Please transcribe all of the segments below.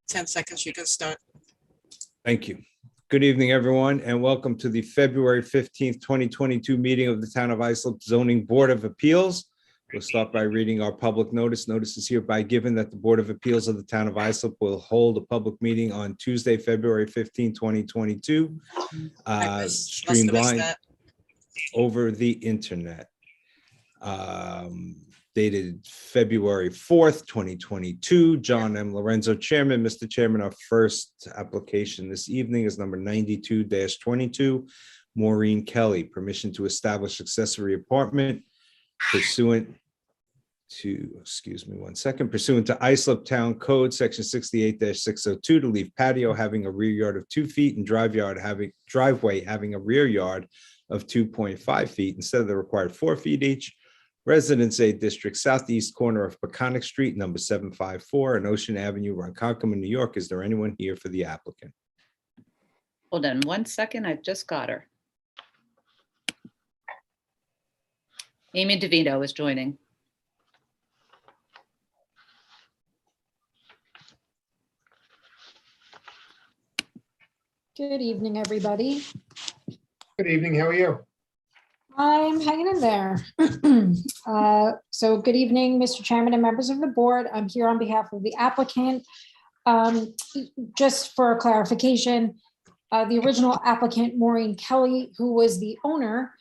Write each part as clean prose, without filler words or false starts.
10 seconds, you can start. Thank you. Good evening, everyone, and welcome to the February 15th, 2022 meeting of the Town of Islip Zoning Board of Appeals. We'll start by reading our public notice. Notice is hereby given that the Board of Appeals of the Town of Islip will hold a public meeting on Tuesday, February 15, 2022, streamlined over the internet. Dated February 4th, 2022. John M. Lorenzo, Chairman. Mr. Chairman, our first application this evening is number 92-22. Maureen Kelly, permission to establish accessory apartment pursuant to, excuse me one second, pursuant to Islip Town Code, section 68-602, to leave patio having a rear yard of 2 feet and driveway having a rear yard of 2.5 feet instead of the required 4 feet each. Residence A District, southeast corner of Peconic Street, number 754 and Ocean Avenue, Ronkonkoma, New York. Is there anyone here for the applicant? Hold on 1 second, I've just got her. Amy DeVito is joining. Good evening, everybody. Good evening, how are you? I'm hanging in there. So good evening, Mr. Chairman and members of the board. I'm here on behalf of the applicant. Just for clarification, the original applicant, Maureen Kelly, who was the owner,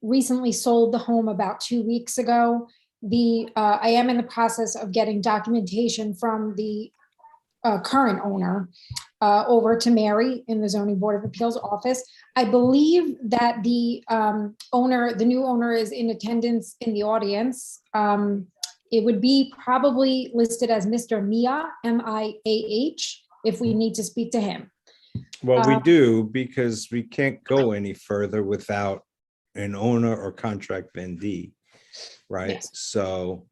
recently sold the home about 2 weeks ago. I am in the process of getting documentation from the current owner over to Mary in the Zoning Board of Appeals office. I believe that the new owner is in attendance in the audience. It would be probably listed as Mr. Mia, M-I-A-H, if we need to speak to him. Well, we do, because we can't go any further without an owner or contract vendee, right? Yes. So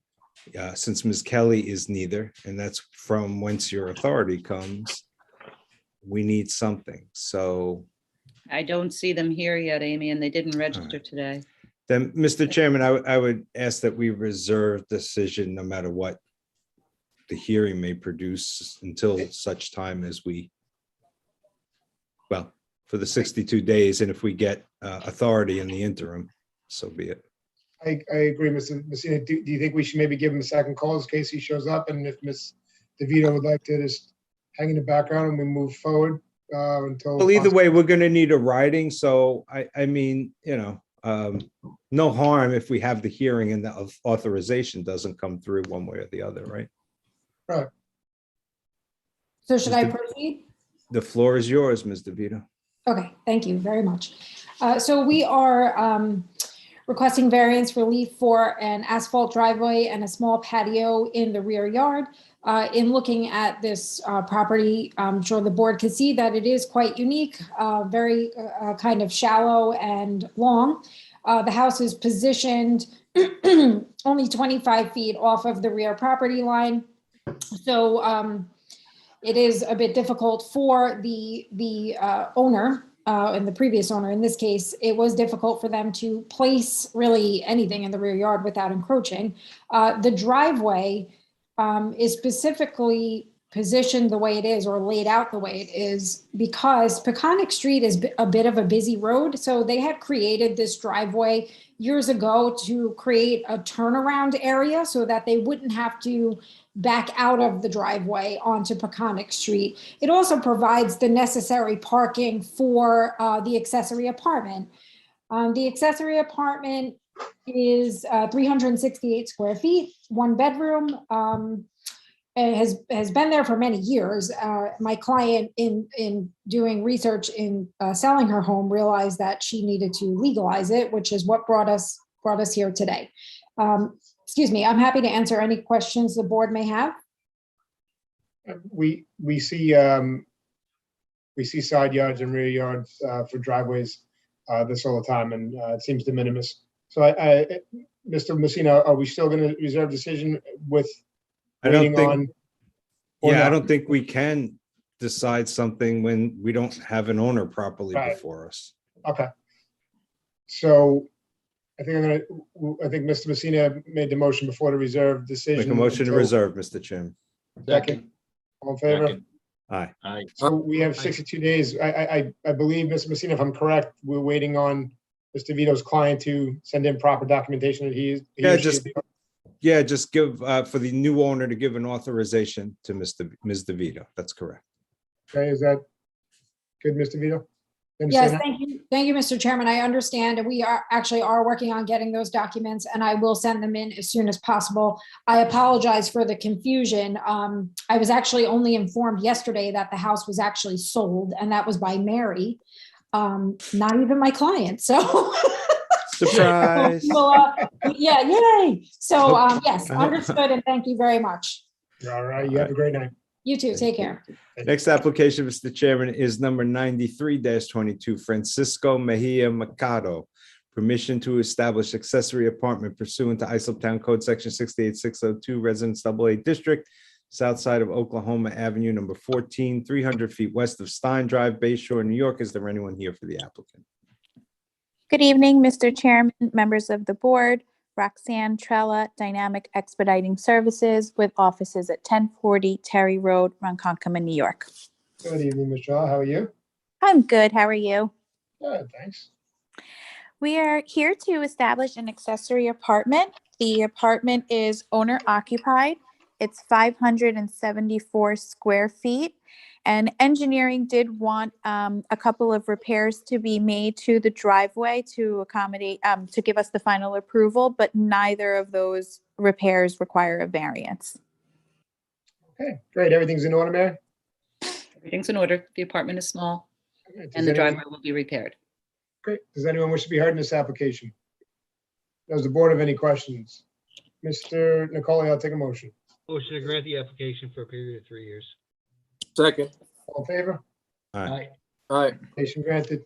since Ms. Kelly is neither, and that's from whence your authority comes, we need something. So I don't see them here yet, Amy, and they didn't register today. then, Mr. Chairman, I would ask that we reserve decision no matter what the hearing may produce until such time as we, well, for the 62 days, and if we get authority in the interim, so be it. I agree, Mr. Messina. Do you think we should maybe give him a second call in case he shows up? And if Ms. DeVito would like to just hang in the background and we move forward until. Well, either way, we're gonna need a writing, so I mean, you know, no harm if we have the hearing and the authorization doesn't come through one way or the other, right? Right. So should I proceed? The floor is yours, Ms. DeVito. Okay, thank you very much. So we are requesting variance relief for an asphalt driveway and a small patio in the rear yard. In looking at this property, I'm sure the board can see that it is quite unique, very kind of shallow and long. The house is positioned only 25 feet off of the rear property line. So it is a bit difficult for the owner and the previous owner. In this case, it was difficult for them to place really anything in the rear yard without encroaching. The driveway is specifically positioned the way it is or laid out the way it is because Peconic Street is a bit of a busy road. So they had created this driveway years ago to create a turnaround area so that they wouldn't have to back out of the driveway onto Peconic Street. It also provides the necessary parking for the accessory apartment. The accessory apartment is 368 square feet, 1 bedroom. It has been there for many years. My client, in doing research in selling her home, realized that she needed to legalize it, which is what brought us here today. Excuse me, I'm happy to answer any questions the board may have. We see side yards and rear yards for driveways this all the time, and it seems de minimis. So Mr. Messina, are we still going to reserve decision with I don't waiting think, on? yeah, I don't think we can decide something when we don't have an owner properly Right. before us. Okay. So I think Mr. Messina made the motion before the reserve decision. Make a motion to until reserve, Mr. Chairman. Second. All in favor? Second. Aye. Aye. So we have 62 days. I believe, Mr. Messina, if I'm correct, we're waiting on Mr. Vito's client to send in proper documentation that he Yeah, or she just- Just give, for the new owner to give an authorization to Ms. DeVito. That's correct. Okay, is that good, Mr. Vito? You Yes, understand that? thank you. Thank you, Mr. Chairman. I understand. And we are actually working on getting those documents and I will send them in as soon as possible. I apologize for the confusion. I was actually only informed yesterday that the house was actually sold and that was by Mary, not even my client. So Surprise. well, yeah, yay. So yes, understood and thank you very much. All right, you have a great night. You too. Take care. Next application, Mr. Chairman, is number 93-22, Francisco Mejia Mercado. Permission to establish accessory apartment pursuant to Islip Town Code Section 68602, Residence AA District, south side of Oklahoma Avenue, number 14, 300 feet west of Stein Drive, Bay Shore, New York. Is there anyone here for the applicant? Good evening, Mr. Chairman, members of the board. Roxanne Trella, Dynamic Expediting Services with offices at 1040 Terry Road, Ronkonkoma, New York. Good evening, Ms. Shaw. How are you? I'm good. How are you? Good, thanks. We are here to establish an accessory apartment. The apartment is owner occupied. It's 574 square feet. And engineering did want a couple of repairs to be made to the driveway to accommodate, to give us the final approval, but neither of those repairs require a variance. Okay, great. Everything's in order, Mary? Everything's in order. The apartment is small All right, does and the anyone- driveway will be repaired. Great. Does anyone wish to be heard in this application? Does the board have any questions? Mr. Nicole, I'll take a motion. Motion to grant the application for a period of 3 years. Second. All in favor? Aye. Aye. Application granted.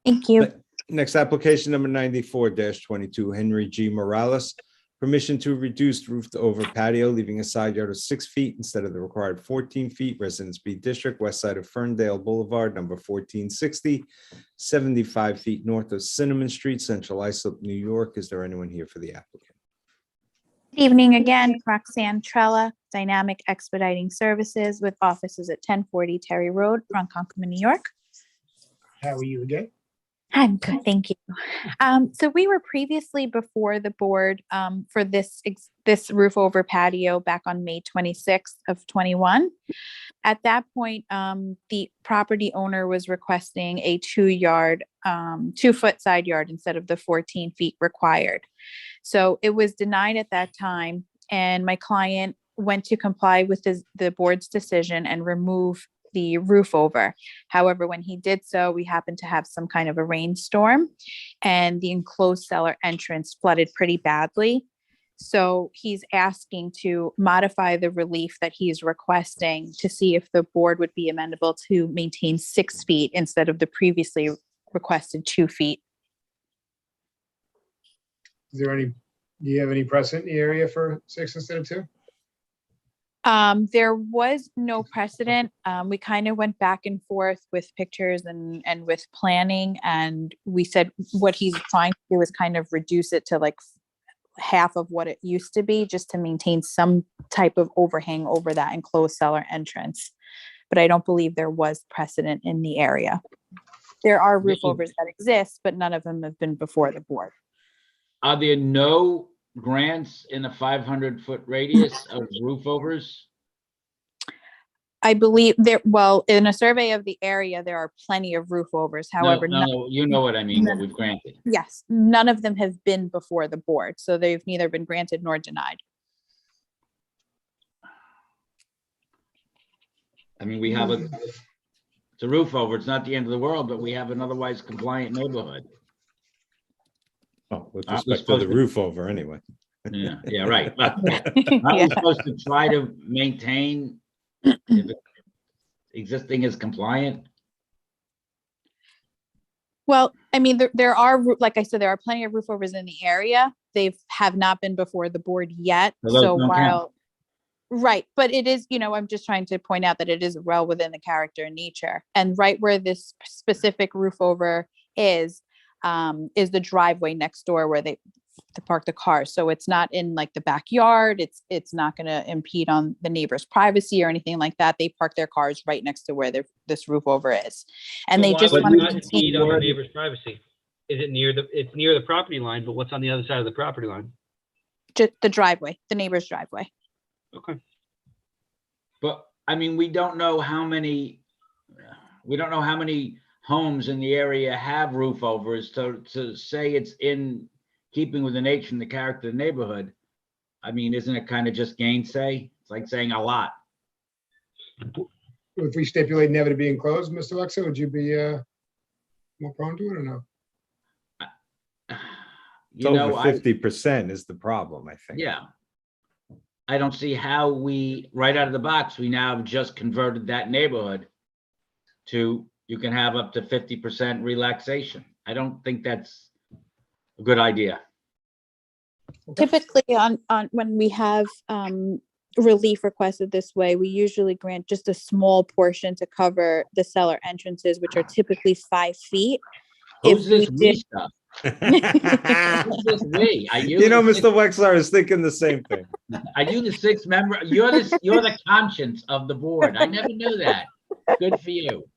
Thank you. Next application, number 94-22, Henry G. Morales. Permission to reduce roof over patio, leaving a side yard of 6 feet instead of the required 14 feet. Residence B District, west side of Ferndale Boulevard, number 1460, 75 feet north of Cinnamon Street, Central Islip, New York. Is there anyone here for the applicant? Good evening again, Roxanne Trella, Dynamic Expediting Services with offices at 1040 Terry Road, Ronkonkoma, New York. How are you again? I'm good, thank you. So we were previously before the board for this roof over patio back on May 26th of 21. At that point, the property owner was requesting a 2-foot side yard instead of the 14 feet required. So it was denied at that time, and my client went to comply with the board's decision and remove the roof over. However, when he did so, we happened to have some kind of a rainstorm and the enclosed cellar entrance flooded pretty badly. So he's asking to modify the relief that he's requesting to see if the board would be amenable to maintain 6 feet instead of the previously requested 2 feet. Do you have any precedent in the area for 6 instead of 2? There was no precedent. We kind of went back and forth with pictures and with planning, and we said what he's trying to do is kind of reduce it to like half of what it used to be, just to maintain some type of overhang over that enclosed cellar entrance. But I don't believe there was precedent in the area. There are roof overs that exist, but none of them have been before the board. Are there no grants in a 500-foot radius of roof overs? I believe well, in a survey of the area, there are plenty of roof overs. However, No, you know what I mean, what we've granted. yes, none of them have been before the board, so they've neither been granted nor denied. I mean, we have it's a roof over. It's not the end of the world, but we have an otherwise compliant neighborhood. Oh, with Aren't we respect to the supposed to- roof over anyway. Yeah, right. But aren't Yeah. we supposed to try to maintain if it- existing is compliant? Well, I mean, there are, like I said, there are plenty of roof overs in the area. They have not been before the board yet. So those So don't count. while, right, but it is, I'm just trying to point out that it is well within the character and nature. And right where this specific roof over is the driveway next door where park the cars. So it's not in like the backyard. It's not going to impede on the neighbor's privacy or anything like that. They park their cars right next to where this roof over is. And So they why just would want it to not maintain impede on the neighbor's privacy? Is it it's near the property line, but what's on the other side of the property line? the driveway, the neighbor's driveway. Okay. But I mean, we don't know how many homes in the area have roof overs. To say it's in keeping with the nature and the character of the neighborhood, I mean, isn't it kind of just gainsay? It's like saying a lot. If we stipulate never to be enclosed, Mr. Lexa, would you be more prone to it or no? You know, Over 50% is the problem, I think. yeah. I don't see how we, right out of the box, we now have just converted that neighborhood to, you can have up to 50% relaxation. I don't think that's a good idea. Typically on when we have relief requested this way, we usually grant just a small portion to cover the cellar entrances, which are typically 5 feet. Who's If we this we did- stuff? Who's this we? Are you? You know, the Mr. Wexler is thinking the same thing. Are you the sixth member? You're the conscience of the board. I never knew that. Good for you.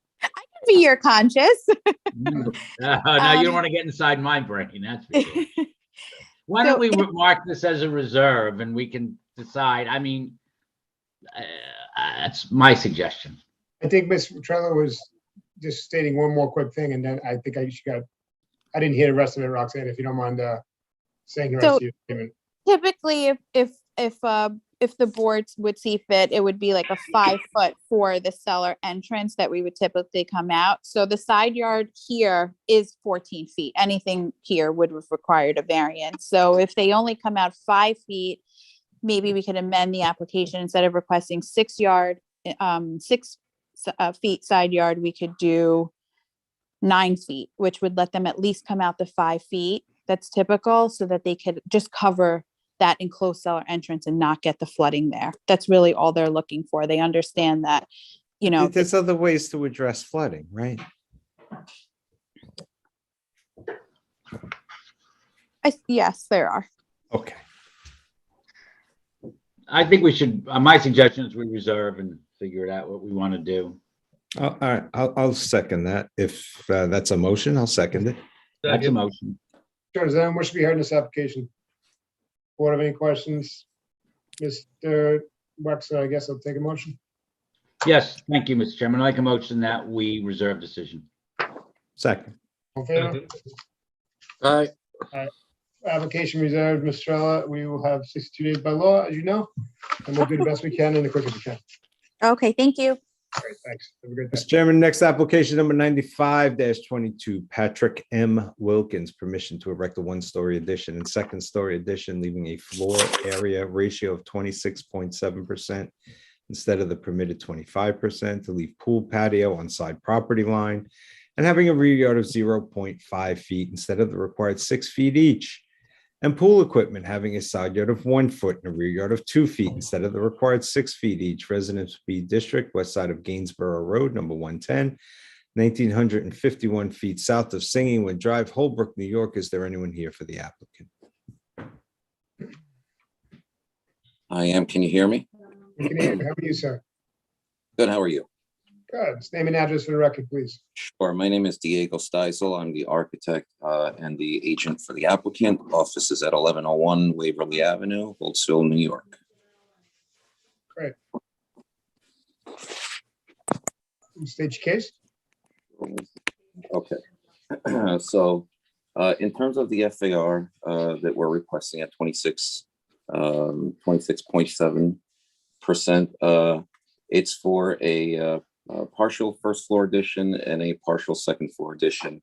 Be your conscious. No, you don't want to get inside my brain. That's for sure. Why So don't we mark this as a reserve and we can decide? I mean, that's my suggestion. I think Ms. Trello was just stating one more quick thing, and then I think I didn't hear the rest of it, Roxanne, if you don't mind saying the rest of your statement. Typically, if the boards would see fit, it would be like a 5 foot for the cellar entrance that we would typically come out. So the side yard here is 14 feet. Anything here would have required a variance. So if they only come out 5 feet, maybe we could amend the application. Instead of requesting 6 feet side yard, we could do 9 feet, which would let them at least come out the 5 feet. That's typical, so that they could just cover that enclosed cellar entrance and not get the flooding there. That's really all they're looking for. They understand that, you know, There's other ways to address flooding, right? yes, there are. Okay. I think we should, my suggestion is we reserve and figure it out what we want to do. All right, I'll second that. If that's a motion, I'll second it. That's a motion. Sure, does anyone wish to be heard in this application? Board have any questions? Mr. Wexler, I guess I'll take a motion. Yes, thank you, Mr. Chairman. I make a motion that we reserve decision. Second. All in favor? Aye. Application reserved, Ms. Trella. We will have 62 days by law, as you know, and we'll do the best we can and the quickest we can. Okay, thank you. Great, thanks. Have a great day. Mr. Chairman, next application number 95-22, Patrick M. Wilkins, permission to erect a one-story addition and second-story addition, leaving a floor area ratio of 26.7% instead of the permitted 25%, to leave pool patio on side property line, and having a rear yard of 0.5 feet instead of the required 6 feet each, and pool equipment having a side yard of 1 foot and a rear yard of 2 feet instead of the required 6 feet each. Residence B District, west side of Gainsborough Road, number 110, 1,951 feet south of Singingwood Drive, Holbrook, New York. Is there anyone here for the applicant? I am. Can you hear me? We can hear you. How are you, sir? Good. How are you? Good. Name and address for the record, please. Sure. My name is Diego Steisel. I'm the architect and the agent for the applicant. Office is at 1101 Waverly Avenue, Holtzville, New York. Great. State your case. Okay. So in terms of the FAR that we're requesting at 26.7%, it's for a partial first floor addition and a partial second floor addition.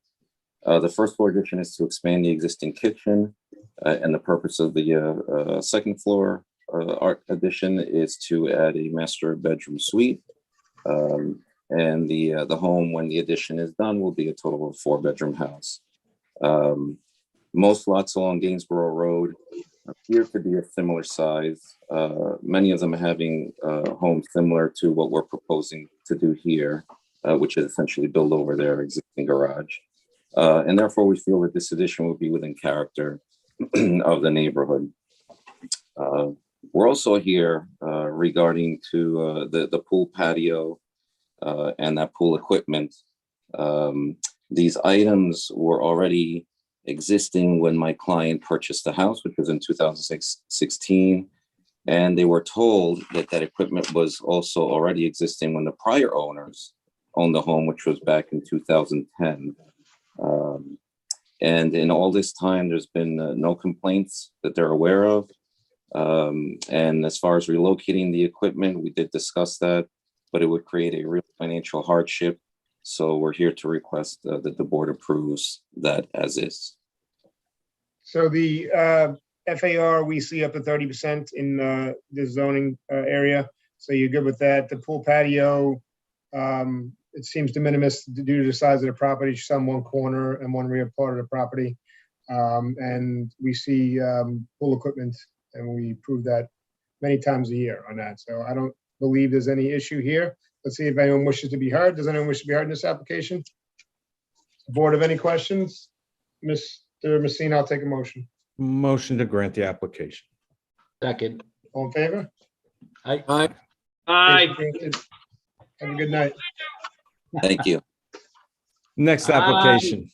The first floor addition is to expand the existing kitchen, and the purpose of the second floor art addition is to add a master bedroom suite. And the home, when the addition is done, will be a total of 4-bedroom house. Most lots along Gainsborough Road appear to be a similar size. Many of them having homes similar to what we're proposing to do here, which is essentially build over their existing garage. And therefore, we feel that this addition will be within character of the neighborhood. We're also here regarding to the pool patio and that pool equipment. These items were already existing when my client purchased the house, which was in 2016. And they were told that that equipment was also already existing when the prior owners owned the home, which was back in 2010. And in all this time, there's been no complaints that they're aware of. And as far as relocating the equipment, we did discuss that, but it would create a real financial hardship. So we're here to request that the board approves that as is. So the FAR, we see up to 30% in the zoning area. So you're good with that. The pool patio, it seems de minimis due to the size of the property, some one corner and one rear part of the property. And we see pool equipment, and we prove that many times a year on that. So I don't believe there's any issue here. Let's see if anyone wishes to be heard. Does anyone wish to be heard in this application? Board of any questions? Mr. Messina, I'll take a motion. Motion to grant the application. Second. All in favor? Aye. Aye. Have a good night. Thank you. Next application.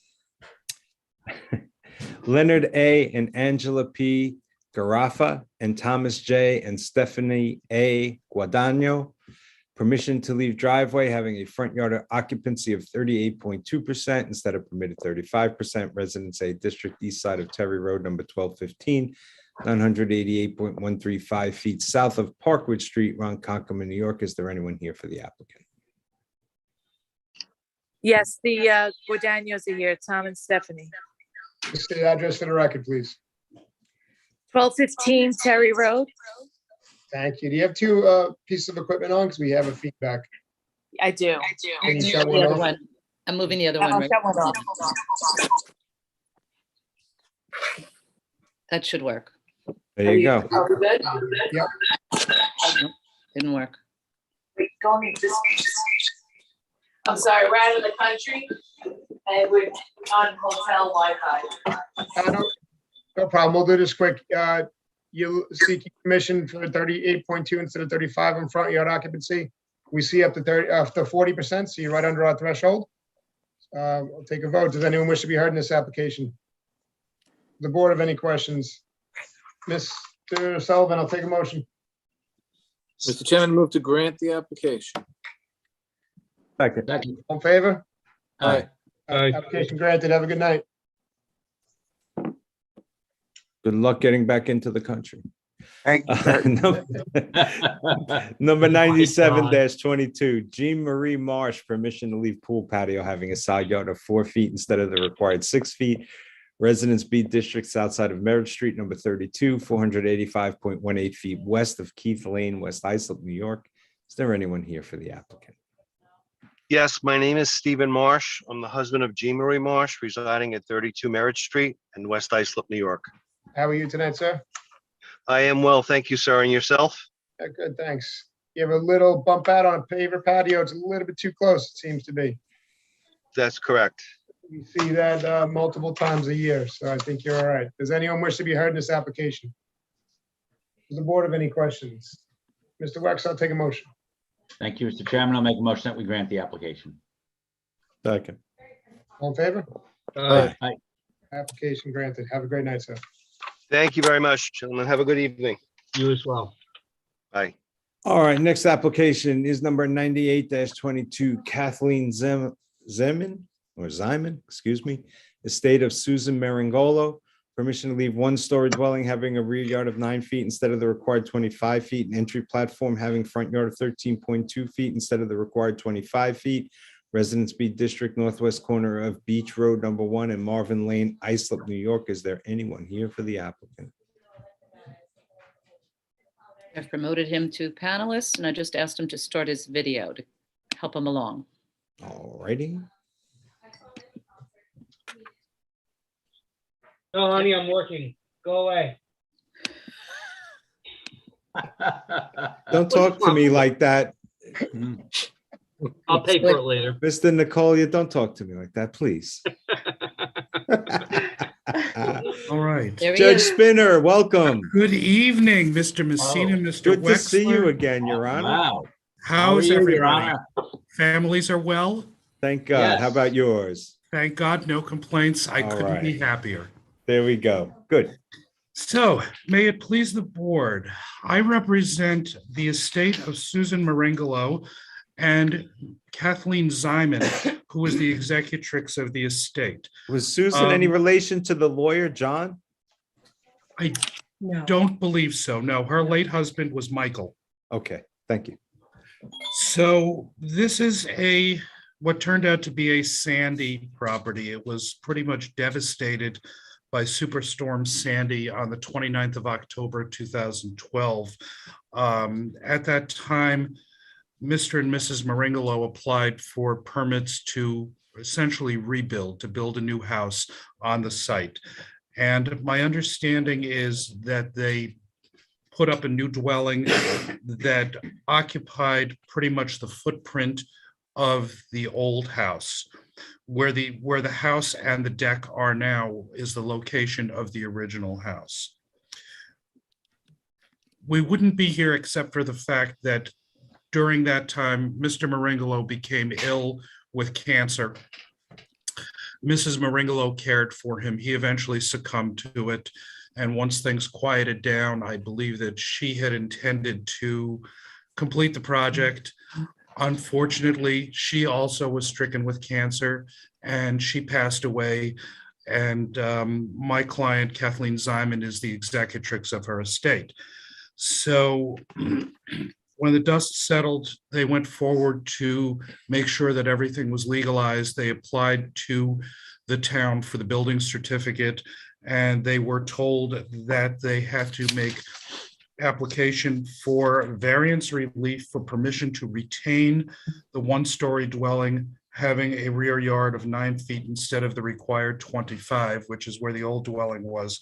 Leonard A. and Angela P. Garrafa and Thomas J. and Stephanie A. Guadagno. Permission to leave driveway having a front yard occupancy of 38.2% instead of permitted 35%. Residence A District, east side of Terry Road, number 1215, 988.135 feet south of Parkwood Street, Ronkonkoma, New York. Is there anyone here for the applicant? Yes, the Guadagnos are here, Tom and Stephanie. Just the address for the record, please. 1215 Terry Road. Thank you. Do you have two pieces of equipment on? Because we have a feedback. I do. Can you The shut one other off? one. I'm moving the other I'll one. right? shut one off. That should work. There you go. Are we good? Didn't work. Wait, go on this. I'm sorry, we're out of the country and we're on hotel Wi-Fi. No problem. We'll do this quick. You seek permission for 38.2 instead of 35 on front yard occupancy. We see up to 40%, so you're right under our threshold. I'll take a vote. Does anyone wish to be heard in this application? The board have any questions? Mr. Sullivan, I'll take a motion. Mr. Chairman, move to grant the application. Second. Second. All in favor? Aye. Aye. Application granted. Have a good night. Good luck getting back into the country. Thank Number 97-22, Jean Marie Marsh, permission to leave pool patio having a side yard of 4 feet instead of the required 6 feet. Residence B District, south side of Merritt Street, number 32, 485.18 feet west of Keith Lane, West Islip, New York. Is there anyone here for the applicant? Yes, my name is Stephen Marsh. I'm the husband of Jean Marie Marsh, residing at 32 Merritt Street in West Islip, New York. How are you tonight, sir? I am well, thank you, sir. And yourself? Good, thanks. You have a little bump out on a paver patio. It's a little bit too close, it seems to be. That's correct. We see that multiple times a year, so I think you're all right. Does anyone wish to be heard in this application? Does the board have any questions? Mr. Wex, I'll take a motion. Thank you, Mr. Chairman. I'll make a motion that we grant the application. Second. All in favor? Aye. Aye. Application granted. Have a great night, sir. Thank you very much, gentlemen. Have a good evening. You as well. Bye. All right, next application is number 98-22, Kathleen Zeman, excuse me, estate of Susan Marangolo. Permission to leave one-story dwelling having a rear yard of 9 feet instead of the required 25 feet, an entry platform having front yard of 13.2 feet instead of the required 25 feet. Residence B District, northwest corner of Beach Road, number 1, and Marvin Lane, Islip, New York. Is there anyone here for the applicant? I've promoted him to panelist, and I just asked him to start his video to help him along. All righty. No, honey, I'm working. Go away. Don't talk to me like that. I'll pay for it later. Mr. Nicolia, don't talk to me like that, please. All right. There he Judge is. Spinner, welcome. Good evening, Mr. Messina, Oh, Mr. Good to see you Wexler. again, Your Honor. Wow. How are How's you, Your everybody? Honor? Families are well? Thank God. How Yes. about yours? Thank God, no complaints. I All couldn't be right. happier. There we go. Good. So, may it please the board, I represent the estate of Susan Maringolo and Kathleen Zyman, who is the executrix of the estate. Was Susan any Um, relation to the lawyer, John? I don't believe so. No, her late husband was Michael. Okay, thank you. So this is what turned out to be a Sandy property. It was pretty much devastated by Superstorm Sandy on the 29th of October, 2012. At that time, Mr. and Mrs. Maringolo applied for permits to essentially rebuild, to build a new house on the site. And my understanding is that they put up a new dwelling that occupied pretty much the footprint of the old house. Where the house and the deck are now is the location of the original house. We wouldn't be here except for the fact that during that time, Mr. Maringolo became ill with cancer. Mrs. Maringolo cared for him. He eventually succumbed to it. And once things quieted down, I believe that she had intended to complete the project. Unfortunately, she also was stricken with cancer and she passed away. And my client, Kathleen Zyman, is the executrix of her estate. So when the dust settled, they went forward to make sure that everything was legalized. They applied to the town for the building certificate, and they were told that they had to make application for variance relief for permission to retain the one-story dwelling having a rear yard of 9 feet instead of the required 25, which is where the old dwelling was,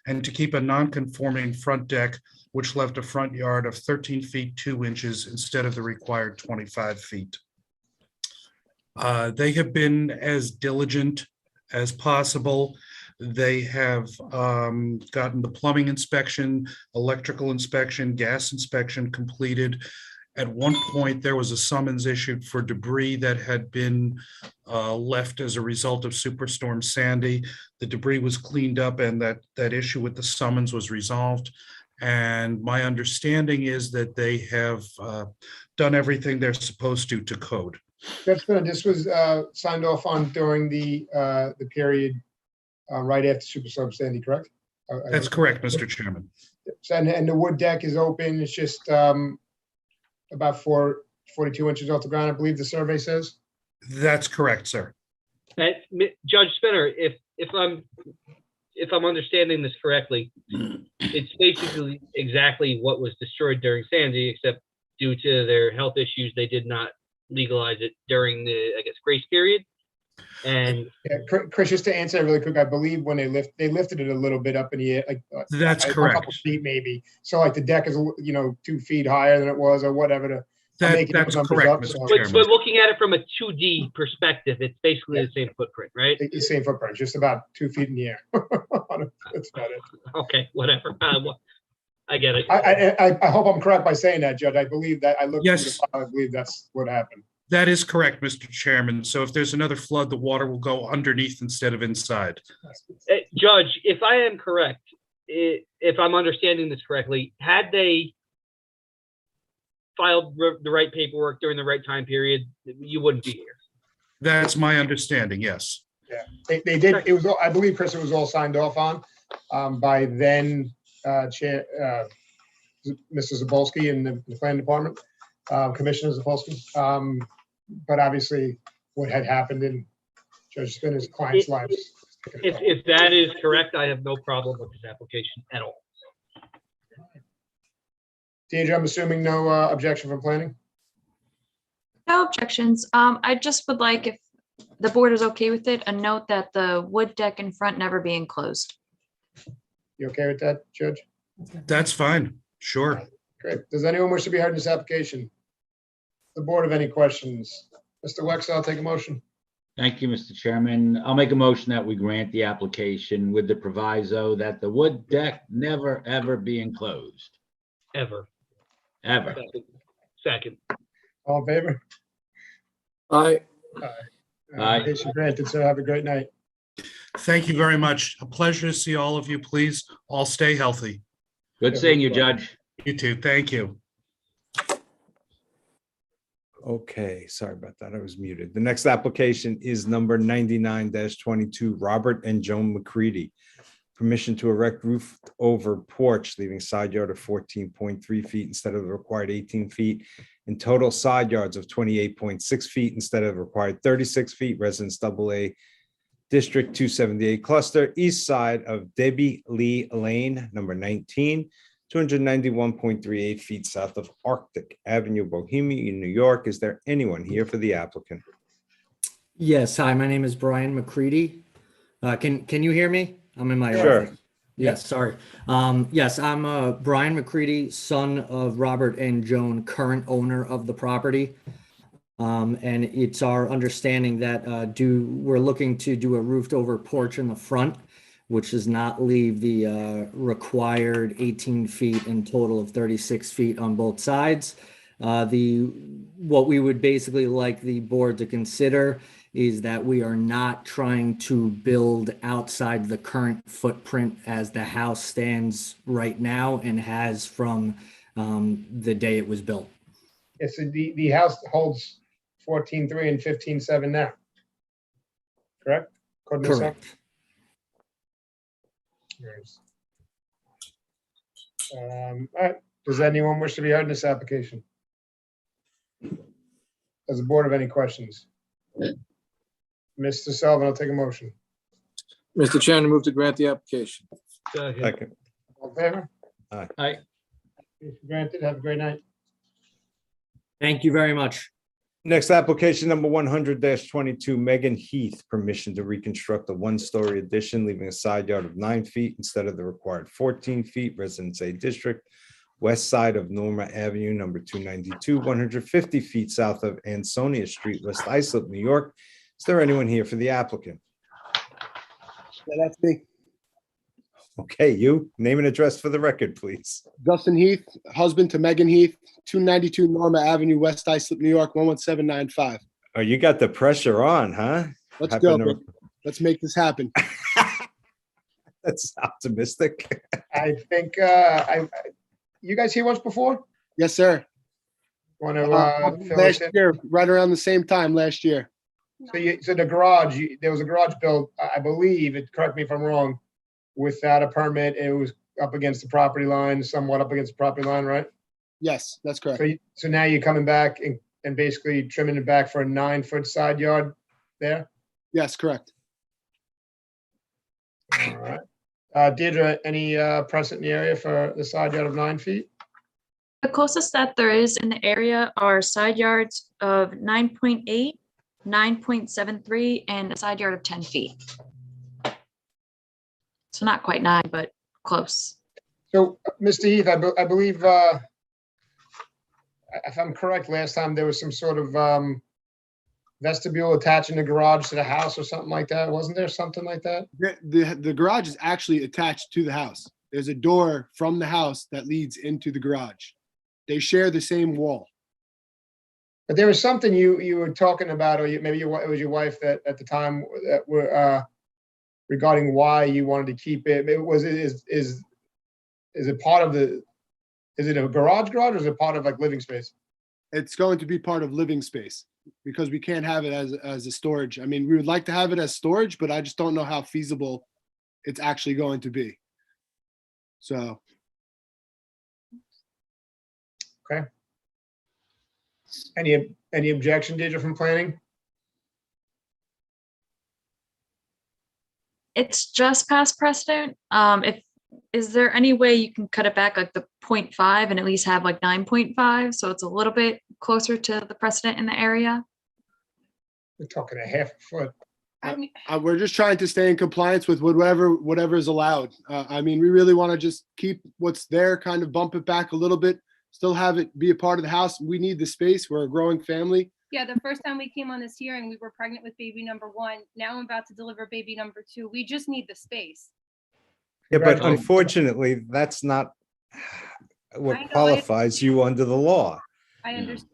and to keep a non-conforming front deck, which left a front yard of 13 feet 2 inches instead of the required 25 feet. They have been as diligent as possible. They have gotten the plumbing inspection, electrical inspection, gas inspection completed. At one point, there was a summons issued for debris that had been left as a result of Superstorm Sandy. The debris was cleaned up and that issue with the summons was resolved. And my understanding is that they have done everything they're supposed to code. That's good. This was signed off on during the period right after Superstorm Sandy, correct? That's correct, Mr. Chairman. And the wood deck is open. It's just about 42 inches off the ground, I believe the survey says. That's correct, sir. Judge Spinner, if I'm understanding this correctly, it's basically exactly what was destroyed during Sandy, except due to their health issues, they did not legalize it during the, I guess, grace period. And yeah, Chris, just to answer that really quick, I believe when they lifted it a little bit up in the air, like that's a correct. couple feet maybe. So like the deck is 2 feet higher than it was or whatever. That's correct, up, Mr. so. Chairman. but looking at it from a 2D perspective, it's basically the same footprint, right? The same footprint, just about 2 feet in the air. That's about it. Okay, whatever. I get it. I hope I'm correct by saying that, Judge. I believe that. I looked through the Yes. file. I believe that's what happened. That is correct, Mr. Chairman. So if there's another flood, the water will go underneath instead of inside. Judge, if I am correct, if I'm understanding this correctly, had they filed the right paperwork during the right time period, you wouldn't be here. That's my understanding, yes. Yeah, they did. It was all, I believe, Chris, it was all signed off on by then Chair Mr. Zapolsky in the planning department, Commissioner Zapolsky. But obviously, what had happened in Judge Spinner's client's lives. If that is correct, I have no problem with this application at all. Deidre, I'm assuming no objection from planning? No objections. I just would like, if the board is okay with it, a note that the wood deck in front never be enclosed. You okay with that, Judge? That's fine. Sure. Great. Does anyone wish to be heard in this application? The board have any questions? Mr. Wex, I'll take a motion. Thank you, Mr. Chairman. I'll make a motion that we grant the application with the proviso that the wood deck never, ever be enclosed, Ever. ever. Second. All in favor? Aye. Aye. Application granted, sir. Have a great night. Thank you very much. A pleasure to see all of you. Please all stay healthy. Good seeing you, Judge. You too. Thank you. Okay, sorry about that. I was muted. The next application is number 99-22, Robert and Joan McCready. Permission to erect roof over porch, leaving side yard of 14.3 feet instead of the required 18 feet, and total side yards of 28.6 feet instead of required 36 feet. Residence AA, District 278 cluster, east side of Debbie Lee Lane, number 19, 291.38 feet south of Arctic Avenue, Bohemia, New York. Is there anyone here for the applicant? Yes, hi, my name is Brian McCready. Can you hear me? I'm in my Sure. office. Yes, sorry. Yes, I'm Brian McCready, son of Robert and Joan, current owner of the property. And it's our understanding that we're looking to do a roofed over porch in the front, which does not leave the required 18 feet and total of 36 feet on both sides. What we would basically like the board to consider is that we are not trying to build outside the current footprint as the house stands right now and has from the day it was built. Yes, so the house holds 14.3 and 15.7 now. Correct? According to this one? Correct. All right, does anyone wish to be heard in this application? Does the board have any questions? Mr. Sullivan, I'll take a motion. Mr. Chairman, move to grant the application. Second. Second. All in favor? Aye. Aye. Application granted. Have a great night. Thank you very much. Next application number 100-22, Megan Heath, permission to reconstruct a one-story addition, leaving a side yard of 9 feet instead of the required 14 feet. Residence A District, west side of Norma Avenue, number 292, 150 feet south of Ansonia Street, West Islip, New York. Is there anyone here for the applicant? Yeah, that's me. Okay, you, name and address for the record, please. Justin Heath, husband to Megan Heath, 292 Norma Avenue, West Islip, New York, 11795. Oh, you got the pressure on, huh? Let's Happen go. to- Baby. Let's make this happen. That's optimistic. I think, you guys here once before? Yes, sir. Want to, fill us Last in? year, right around the same time last year. So the garage, there was a garage built, I believe, correct me if I'm wrong, without a permit. It was up against the property line, somewhat up against the property line, right? Yes, that's correct. So now you're coming back and basically trimming it back for a 9-foot side yard there? Yes, correct. All right. Deirdre, any precedent in the area for the side yard of 9 feet? The closest that there is in the area are side yards of 9.8, 9.73, and a side yard of 10 feet. So not quite 9, but close. So, Mr. Heath, I believe, if I'm correct, last time there was some sort of vestibule attaching the garage to the house or something like that. Wasn't there something like that? The garage is actually attached to the house. There's a door from the house that leads into the garage. They share the same wall. But there was something you were talking about, or maybe it was your wife that at the time that were regarding why you wanted to keep it. Is it part of the? Is it a garage, or is it part of like living space? It's going to be part of living space because we can't have it as a storage. I mean, we would like to have it as storage, but I just don't know how feasible it's actually going to be. So. Okay. Any objection, Deirdre, from planning? It's just past precedent. Is there any way you can cut it back like the 0.5 and at least have like 9.5? So it's a little bit closer to the precedent in the area. We're talking a half a foot. We're just trying to stay in compliance with whatever is allowed. I mean, we really want to just keep what's there, kind of bump it back a little bit, still have it be a part of the house. We need the space. We're a growing family. Yeah, the first time we came on this hearing, we were pregnant with baby number 1. Now I'm about to deliver baby number 2. We just need the space. Yeah, but Congratulations. unfortunately, that's not what I know, qualifies you under the law. I understand.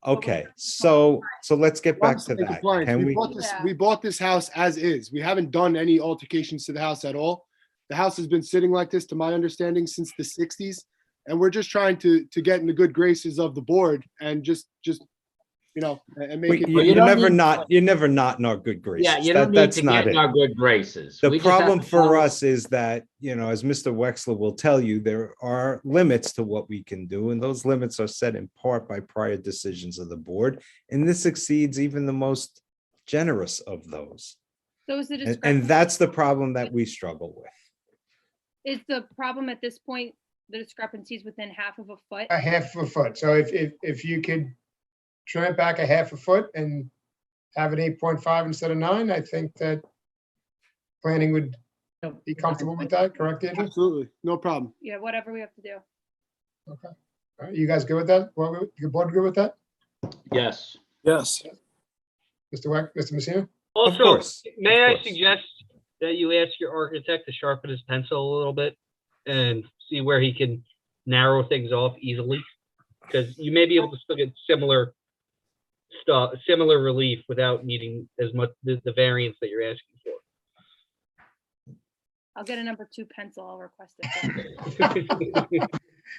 Okay, so let's get back to Obviously that. compliance. Can We we? bought this, Yeah. we bought this house as is. We haven't done any altercations to the house at all. The house has been sitting like this, to my understanding, since the 60s. And we're just trying to get in the good graces of the board and just and make it. You're never not in our good graces. Yeah, you don't need That's to not get in it. our good graces. The We just have problem to for follow- us is that, as Mr. Wexler will tell you, there are limits to what we can do, and those limits are set in part by prior decisions of the board, and this exceeds even the most generous of those. So is the And discrepancy, that's the problem that we struggle with. is the problem at this point, the discrepancies within half of a foot? A half of a foot. So if you could trim it back a half a foot and have an 8.5 instead of 9, I think that planning would be comfortable with that, correct, Andrew? Absolutely, no problem. Yeah, whatever we have to do. Okay. All right, you guys good with that? Well, your board good with that? Yes. Yes. Mr. Messina? Also, course, may of I course. suggest that you ask your architect to sharpen his pencil a little bit and see where he can narrow things off easily? Because you may be able to still get similar stuff, similar relief without needing as much the variance that you're asking for. I'll get a number 2 pencil. I'll request it.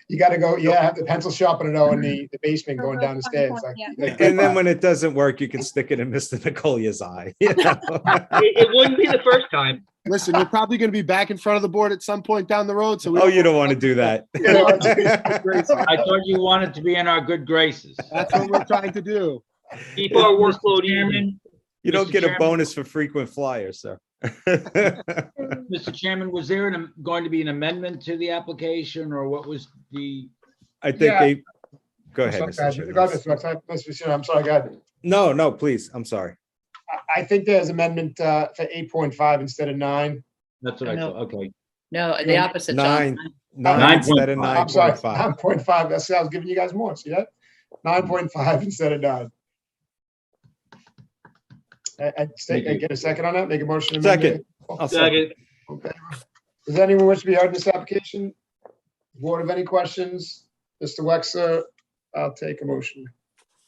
You gotta go, have the pencil sharpener though in the basement going down the stairs. And then when it doesn't work, you can stick it in Mr. Nicolia's eye. It wouldn't be the first time. Listen, we're probably going to be back in front of the board at some point down the road. So Oh, you don't want to do that. I thought you wanted to be in our good graces. That's what we're trying to do. Keep our workload Mr. easy. Chairman, You don't Mr. get a Chairman. bonus for frequent flyers, sir. Mr. Chairman, was there going to be an amendment to the application, or what was the? I think Yeah. go ahead, Go Mr. ahead, Chairman. Mr. Messina, I'm sorry, go ahead. No, please. I'm sorry. I think there's amendment for 8.5 instead of 9. That's what I thought. Okay. No, the opposite, John. Nine 9.5. instead of I'm sorry, 9.5. 9.5. That's, I was giving you guys more. See that? 9.5 instead of 9. I get a second on that. Make a motion. to amend Second. it. I'll second. Second. Okay. Does anyone wish to be heard in this application? Board of any questions? Mr. Wexler, I'll take a motion.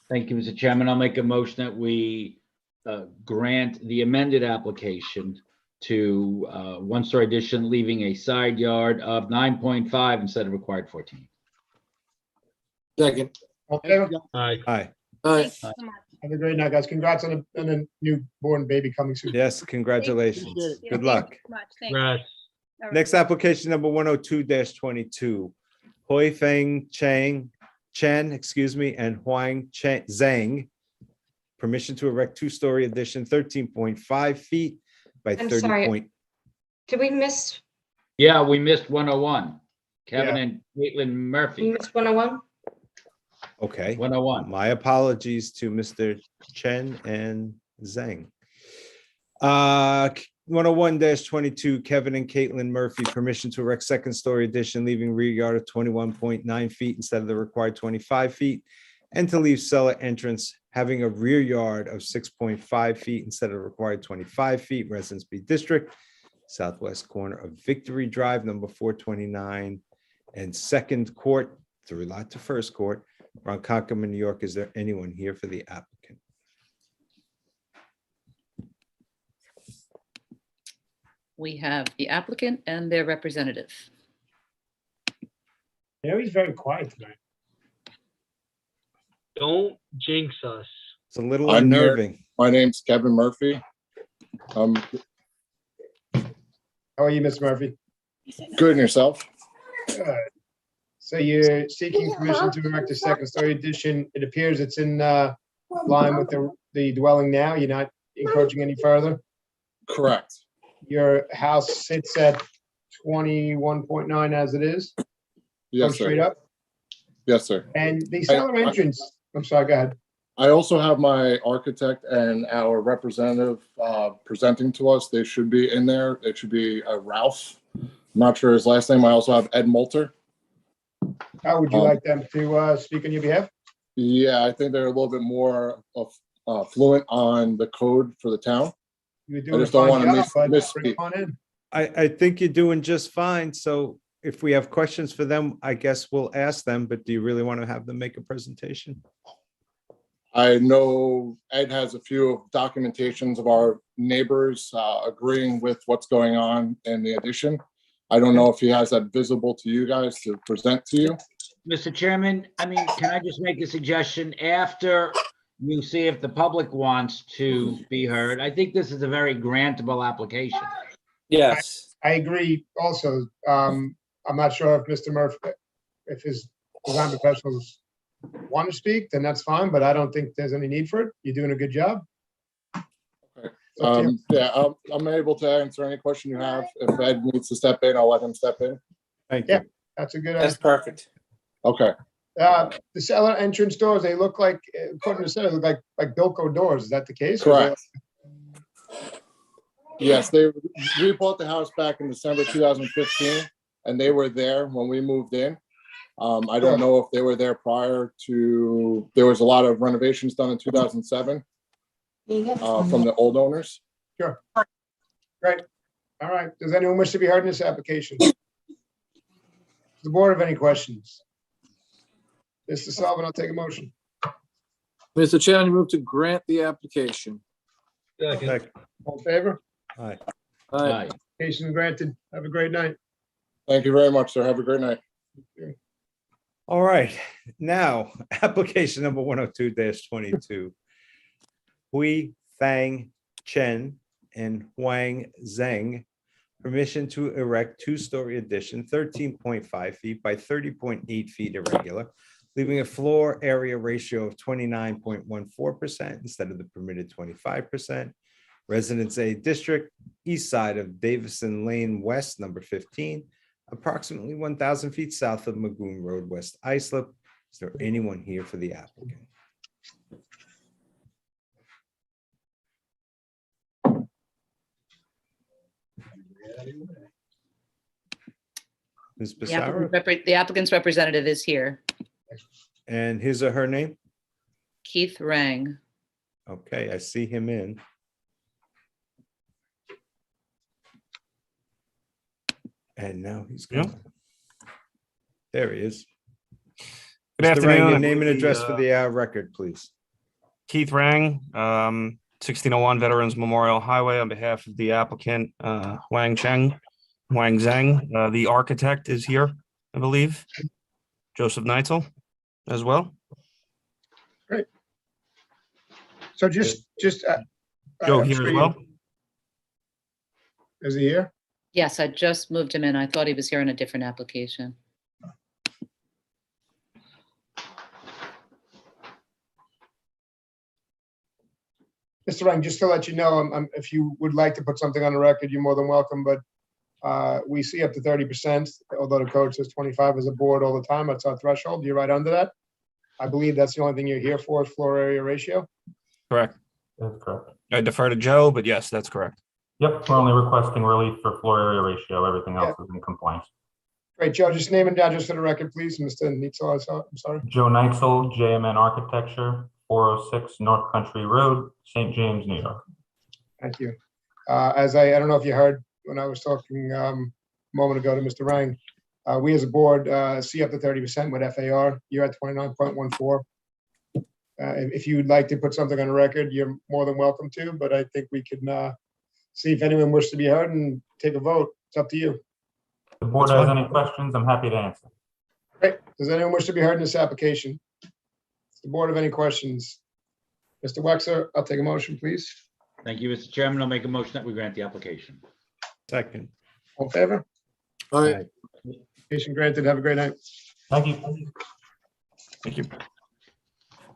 Thank you, Mr. Chairman. I'll make a motion that we grant the amended application to one-story addition, leaving a side yard of 9.5 instead of required 14. Second. Okay. Aye. Hi. Aye. Thank you so much. Have a great night, guys. Congrats on a newborn baby coming soon. Yes, congratulations. Yeah, Good thank luck. you so much. Thanks. Right. All right. Next application number 102-22. Hoi Feng Chen, and Huang Zhang. Permission to erect two-story addition, 13.5 feet by I'm 30 sorry. point. Did we miss, Yeah, we missed 101. Kevin Yeah. and Caitlin we Murphy, missed 101? Okay. 101. My apologies to Mr. Chen and Zhang. 101-22, Kevin and Caitlin Murphy, permission to erect second-story addition, leaving rear yard of 21.9 feet instead of the required 25 feet, and to leave cellar entrance having a rear yard of 6.5 feet instead of required 25 feet, Residence B District, southwest corner of Victory Drive, number 429, and Second Court, through lot to First Court, Ronkonkoma, New York. Is there anyone here for the applicant? We have the applicant and their representative. You know, he's very quiet tonight. Don't jinx us. It's a little I'm here. unnerving. My name's Kevin Murphy. How are you, Mr. Murphy? Good, and yourself? Good. So you're seeking permission to erect a second-story addition. It appears it's in line with the dwelling now. You're not encroaching any further. Correct. Your house sits at 21.9 as it is. Go Yes, straight sir. up. Yes, sir. And the cellar entrance, I'm sorry, go ahead. I also have my architect and our representative presenting to us. They should be in there. It should be Ralph. I'm not sure his last name. I also have Ed Moulter. How would you like them to speak on your behalf? Yeah, I think they're a little bit more of fluent on the code for the town. You're I doing a just don't fine want to job, bud. Bring misspeak. them on in. I think you're doing just fine. So if we have questions for them, I guess we'll ask them, but do you really want to have them make a presentation? I know Ed has a few documentations of our neighbors agreeing with what's going on in the addition. I don't know if he has that visible to you guys to present to you. Mr. Chairman, I mean, can I just make a suggestion? After you see if the public wants to be heard, I think this is a very grantable application. Yes. I agree also. I'm not sure if Mr. Murphy, if his design professionals want to speak, then that's fine, but I don't think there's any need for it. You're doing a good job. Yeah, I'm able to answer any question you have. If Ed needs to step in, I'll let him step in. Thank Yeah, you. that's a good That's idea. perfect. Okay. The cellar entrance doors, they look like, according to the cellar, look like Bilko doors. Is that the case? Or is Correct. Yes, we bought the house back in December 2015, and they were there when we moved in. I don't know if they were there prior to, there was a lot of renovations done in 2007 from the old owners. Sure. Great. All right. Does anyone wish to be heard in this application? The board have any questions? Mr. Sullivan, I'll take a motion. Mr. Chairman, I move to grant the application. Second. All in favor? Aye. Aye. Application granted. Have a great night. Thank you very much, sir. Have a great night. All right, now, application number 102-22. Hui Fang Chen and Huang Zheng, permission to erect two-story addition, 13.5 feet by 30.8 feet irregular, leaving a floor area ratio of 29.14% instead of the permitted 25%. Residence A District, east side of Davison Lane West, number 15, approximately 1,000 feet south of Magoon Road, West Islip. Is there anyone here for the applicant? Ms. Pissarro, The applicant's representative is here, and his or her name? Keith Rang. Okay, I see him in. And now he's gone. There he is. Good Mr. Rang, afternoon. your name and address for the record, please. Keith Rang, 1601 Veterans Memorial Highway, on behalf of the applicant, Huang Zheng. The architect is here, I believe. Joseph Neitzel as well. Great. So just. Joe here as well. Is he here? Yes, I just moved him in. I thought he was here on a different application. Mr. Rang, just to let you know, if you would like to put something on the record, you're more than welcome, but we see up to 30%, although the code says 25 as a board all the time. That's our threshold. You're right under that. I believe that's the only thing you're here for, is floor area ratio. Correct. That's correct. I defer to Joe, but yes, that's correct. Yep, we're only requesting relief for floor area ratio. Everything else is in compliance. Great, Joe, just name and address for the record, please. Mr. Neitzel, I'm sorry. Joe Neitzel, JMN Architecture, 406 North Country Road, St. James, New York. Thank you. I don't know if you heard when I was talking a moment ago to Mr. Rang, we as a board see up to 30% with FAR. You're at 29.14. If you'd like to put something on the record, you're more than welcome to, but I think we can see if anyone wishes to be heard and take a vote. It's up to you. If the board has any questions, I'm happy to answer. Great. Does anyone wish to be heard in this application? Does the board have any questions? Mr. Wexler, I'll take a motion, please. Thank you, Mr. Chairman. I'll make a motion that we grant the application. Second. All in favor? All right. Application granted. Have a great night. Thank you. Thank you.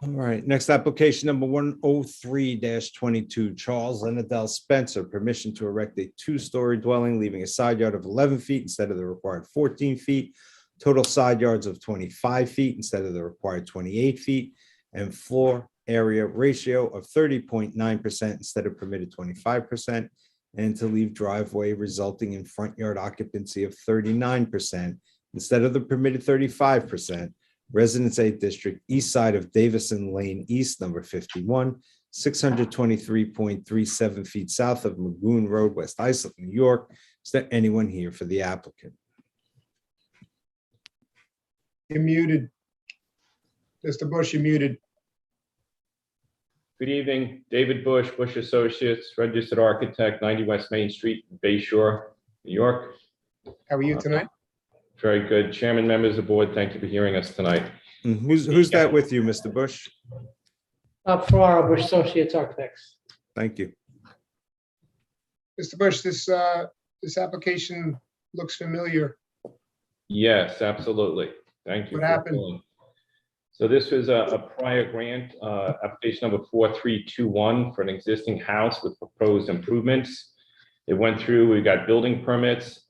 All right, next application number 103-22, Charles and Adele Spencer, permission to erect a two-story dwelling, leaving a side yard of 11 feet instead of the required 14 feet, total side yards of 25 feet instead of the required 28 feet, and floor area ratio of 30.9% instead of permitted 25%, and to leave driveway resulting in front yard occupancy of 39% instead of the permitted 35%, Residence A District, east side of Davison Lane East, number 51, 623.37 feet south of Magoon Road, West Islip, New York. Is there anyone here for the applicant? You're muted. Mr. Bush, you're muted. Good evening, David Bush, Bush Associates, registered architect, 90 West Main Street, Bay Shore, New York. How are you tonight? Very good. Chairman, members of the board, thank you for hearing us tonight. Who's that with you, Mr. Bush? Ferraro, Bush Associates Architects. Thank you. Mr. Bush, this application looks familiar. Yes, absolutely. Thank you. What for happened? calling. So this was a prior grant, application number 4321 for an existing house with proposed improvements. It went through, we got building permits,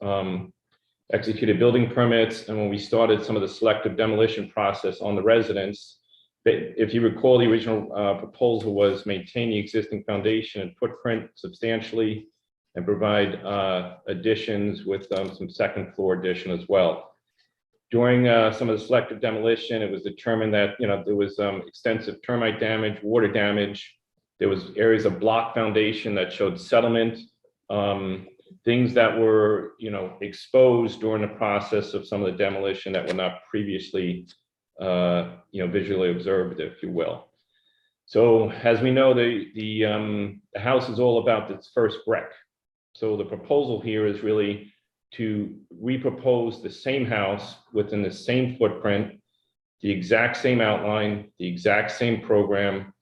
executed building permits, and when we started some of the selective demolition process on the residence, if you recall, the original proposal was maintain the existing foundation and footprint substantially and provide additions with some second floor addition as well. During some of the selective demolition, it was determined that there was extensive termite damage, water damage. There was areas of block foundation that showed settlement, things that were exposed during the process of some of the demolition that were not previously visually observed, if you will. So as we know, the house is all about its first brick. So the proposal here is really to repropose the same house within the same footprint, the exact same outline, the exact same program,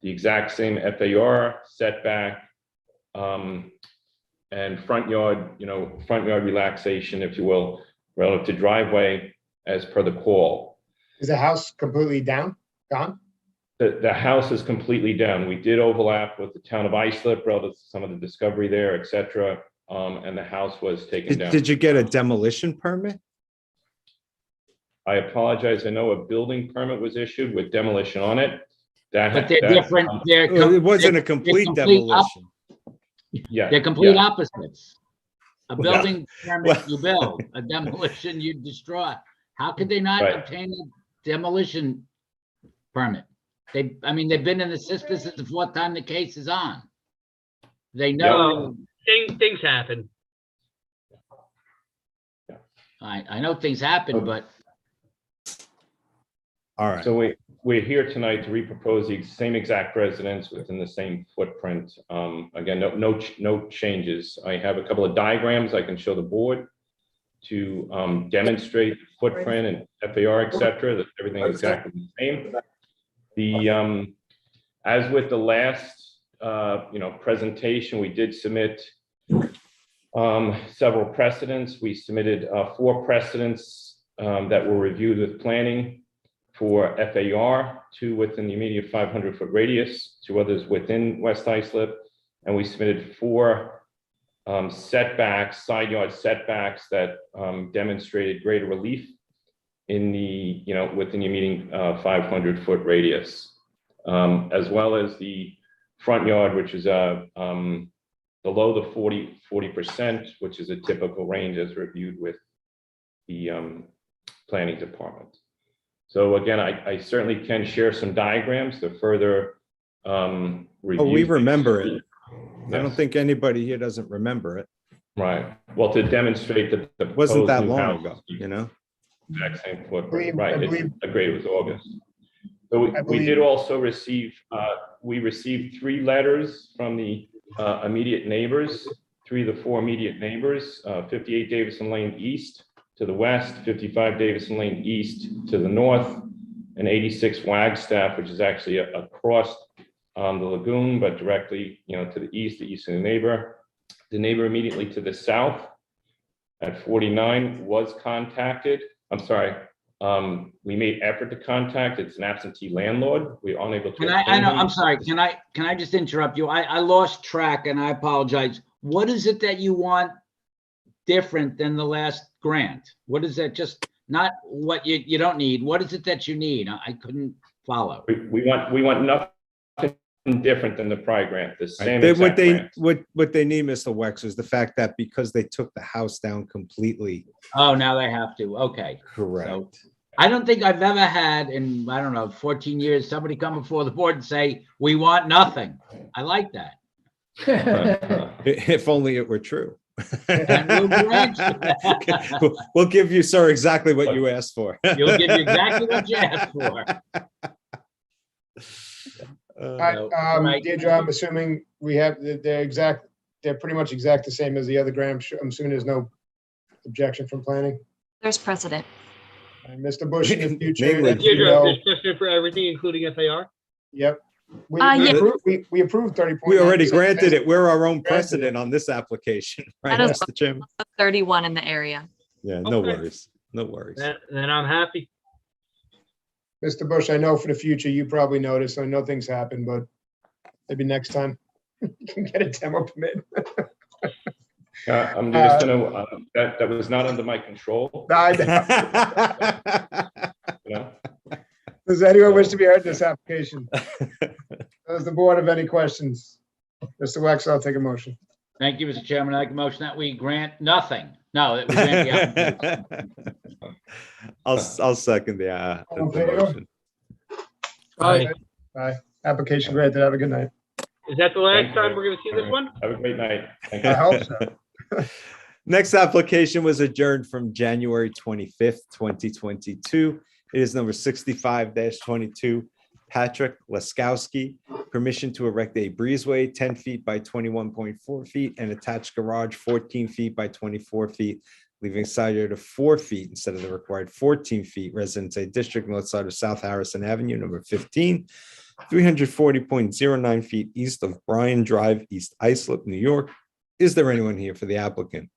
the exact same FAR setback, and front yard relaxation, if you will, relative to driveway as per the call. Is the house completely down, gone? The house is completely down. We did overlap with the town of Islip relative to some of the discovery there, et cetera. And the house was taken down. Did you get a demolition permit? I apologize. I know a building permit was issued with demolition on it. But they're different. It wasn't a complete demolition. Yeah, They're complete yeah. opposites. A building permit you build, a demolition you destroy. How could they not Right. obtain a demolition permit? They've been in the system. This is the fourth time the case is on. They know. Things happen. I know things happen, but. All right. So we're here tonight to repropose the same exact residence within the same footprint. Again, no changes. I have a couple of diagrams I can show the board to demonstrate the footprint and FAR, et cetera, that everything is exactly the same. As with the last presentation, we did submit several precedents. We submitted 4 precedents that were reviewed with planning for FAR, 2 within the immediate 500-foot radius, 2 others within West Islip, and we submitted 4 setbacks, side yard setbacks that demonstrated greater relief in the within the immediate 500-foot radius, as well as the front yard, which is below the 40%, which is a typical range as reviewed with the planning department. So again, I certainly can share some diagrams to further review. Oh, we remember it. I don't Yes. think anybody here doesn't remember it. Right. Well, to demonstrate that the Wasn't that proposed new long house ago, is you know? Exact same I footprint, right? It's believe- agreed, it was August. So we believe- did also receive, we received 3 letters from the immediate neighbors, 3 of the 4 immediate neighbors, 58 Davison Lane East to the west, 55 Davison Lane East to the north, and 86 Wagstaff, which is actually across the lagoon, but directly, to the eastern neighbor. The neighbor immediately to the south at 49 was contacted. I'm sorry. We made effort to contact. It's an absentee landlord. We are unable to. Can I know, I'm sorry. Can I just interrupt you? I lost track and I apologize. What is it that you want different than the last grant? What is that? Just not what you don't need. What is it that you need? I couldn't follow. We want nothing different than the prior grant, the same What exact they, grant. what they need, Mr. Wex, is the fact that because they took the house down completely. Oh, now they have to. Okay. Correct. I don't think I've ever had in, I don't know, 14 years, somebody come before the board and say, we want nothing. I like that. If only it were true. And we'll grant you. We'll give you, sir, exactly what you asked for. You'll give you exactly what you asked for. All right, Deirdre, I'm assuming we have, they're pretty much exact the same as the other grant. I'm assuming there's no objection from planning. There's precedent. And Mr. Bush, in the future, Mainly- as you Deirdre, know, there's precedent for everything, including FAR? yep. We Yeah. approved 30. We already granted it. We're our own precedent on this application, right, That is- Mr. Chairman? 31 in the area. Yeah, no Okay. worries. No worries. Then I'm happy. Mr. Bush, I know for the future, you probably noticed, I know things happen, but maybe next time you can get a demo permit. I'm just gonna, that was not under my control, you know? Does anyone wish to be heard in this application? Does the board have any questions? Mr. Wax, I'll take a motion. Thank you, Mr. Chairman. I make a motion that we grant nothing. No, that we grant the application. I'll second the All in favor? motion. Aye. Aye. Application granted. Have a good night. Is that the last Thank time you. we're gonna see this one? Have a great night. Thank I you. hope so. Next application was adjourned from January 25th, 2022. It is number 65-22. Patrick Laskowski, permission to erect a breezeway 10 feet by 21.4 feet and attached garage 14 feet by 24 feet, leaving side yard of 4 feet instead of the required 14 feet. Residence A District, north side of South Harrison Avenue, number 15, 340.09 feet east of Bryan Drive, East Islip, New York. Is there anyone here for the applicant?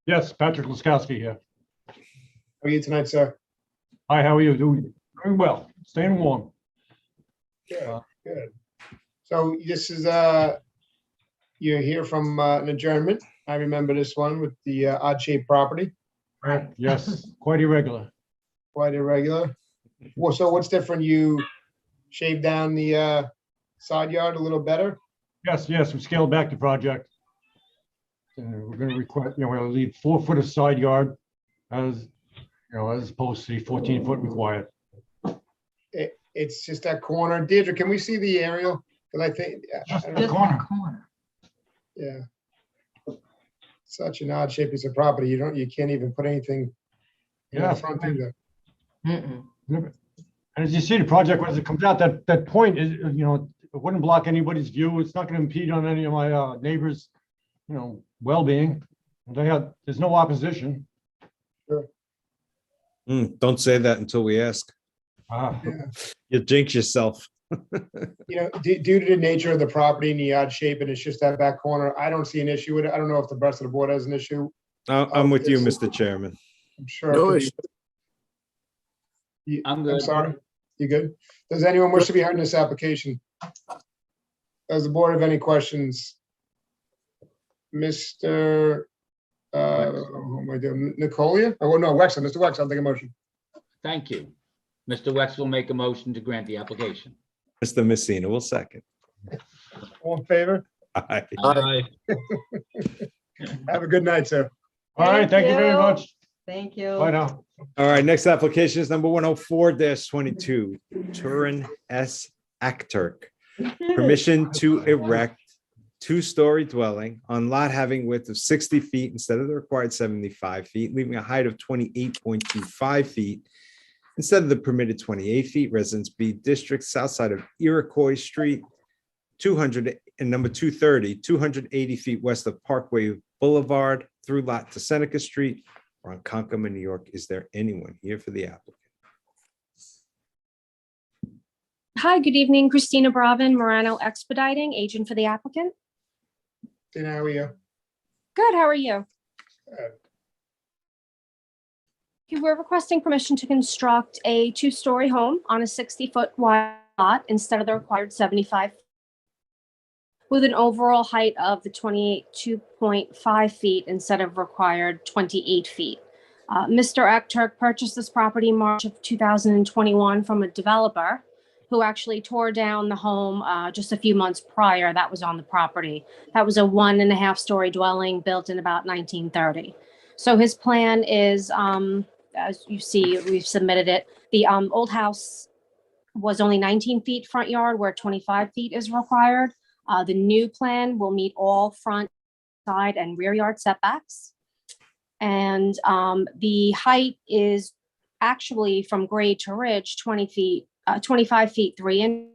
Yes, Patrick Laskowski here. How are you tonight, sir? Hi, how are you? Doing well, staying warm. Good, good. So this is, you're here from an adjournment. I remember this one with the odd-shaped property. Right. Yes, quite irregular. Quite irregular. Well, so what's different? You shaved down the side yard a little better? Yes, we scaled back the project. We're gonna require, we're gonna leave 4 foot of side yard as opposed to the 14 foot required. It's just that corner. Deirdre, can we see the aerial? Because I think, Just I the don't know. corner. Yeah. Such an odd shape piece of property. You can't even put anything in Yeah. the front either. And as you see, the project, as it comes out, that point is, it wouldn't block anybody's view. It's not going to impede on any of my neighbors, well-being. There's no opposition. Don't say that until we ask. You jinx yourself. Due to the nature of the property and the odd shape, and it's just that back corner, I don't see an issue with it. I don't know if the rest of the board has an issue. I'm with you, Mr. Chairman. I'm sure. No it could be- I'm I'm good. sorry. You good? Does anyone wish to be heard in this application? Does the board have any questions? Mr. Who am I doing? Nicolia? Oh, no, Wexler. Mr. Wexler, I'll take a motion. Thank you. Mr. Wex will make a motion to grant the application. Mr. Messina will second. All in favor? Aye. Aye. Have a good night, sir. All right, thank you very much. Thank you. Bye now. All right, next application is number 104-22, Turin S. Akturk. Permission to erect 2-story dwelling on lot having width of 60 feet instead of the required 75 feet, leaving a height of 28.25 feet instead of the permitted 28 feet. Residence B District, south side of Iroquois Street, 200 and number 230, 280 feet west of Parkway Boulevard through lot to Seneca Street, Ronkonkoma, New York. Is there anyone here for the applicant? Hi, good evening. Christina Bravin, Morano Expediting, agent for the applicant. Tina, how are you? Good, how are you? Good. We're requesting permission to construct a 2-story home on a 60-foot wide lot instead of the required 75, with an overall height of the 28.5 feet instead of required 28 feet. Mr. Akturk purchased this property in March of 2021 from a developer who actually tore down the home just a few months prior that was on the property. That was a 1.5-story dwelling built in about 1930. So his plan is, as you see, we've submitted it. The old house was only 19 feet front yard where 25 feet is required. The new plan will meet all front, side, and rear yard setbacks. And the height is actually from grade to ridge 25 feet 3 inches.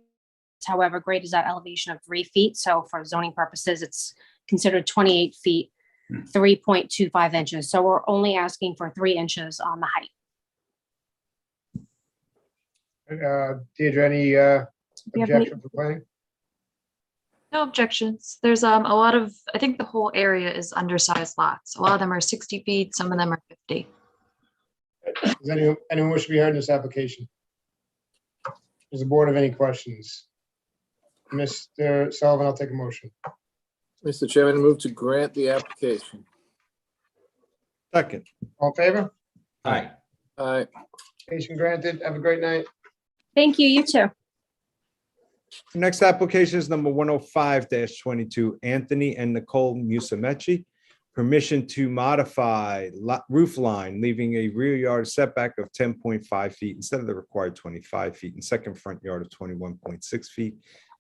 However, grade is at elevation of 3 feet. So for zoning purposes, it's considered 28 feet 3.25 inches. So we're only asking for 3 inches on the height. Deirdre, any you have any- objection for planning? No objections. There's a lot of, I think the whole area is undersized lots. A lot of them are 60 feet, some of them are 50. Does anyone wish to be heard in this application? Does the board have any questions? Mr. Sullivan, I'll take a motion. Mr. Chairman, I move to grant the application. Second. All in favor? Aye. Aye. Application granted. Have a great night. Thank you. You too. Next application is number 105-22, Anthony and Nicole Musumeci. Permission to modify roof line, leaving a rear yard setback of 10.5 feet instead of the required 25 feet, and second front yard of 21.6 feet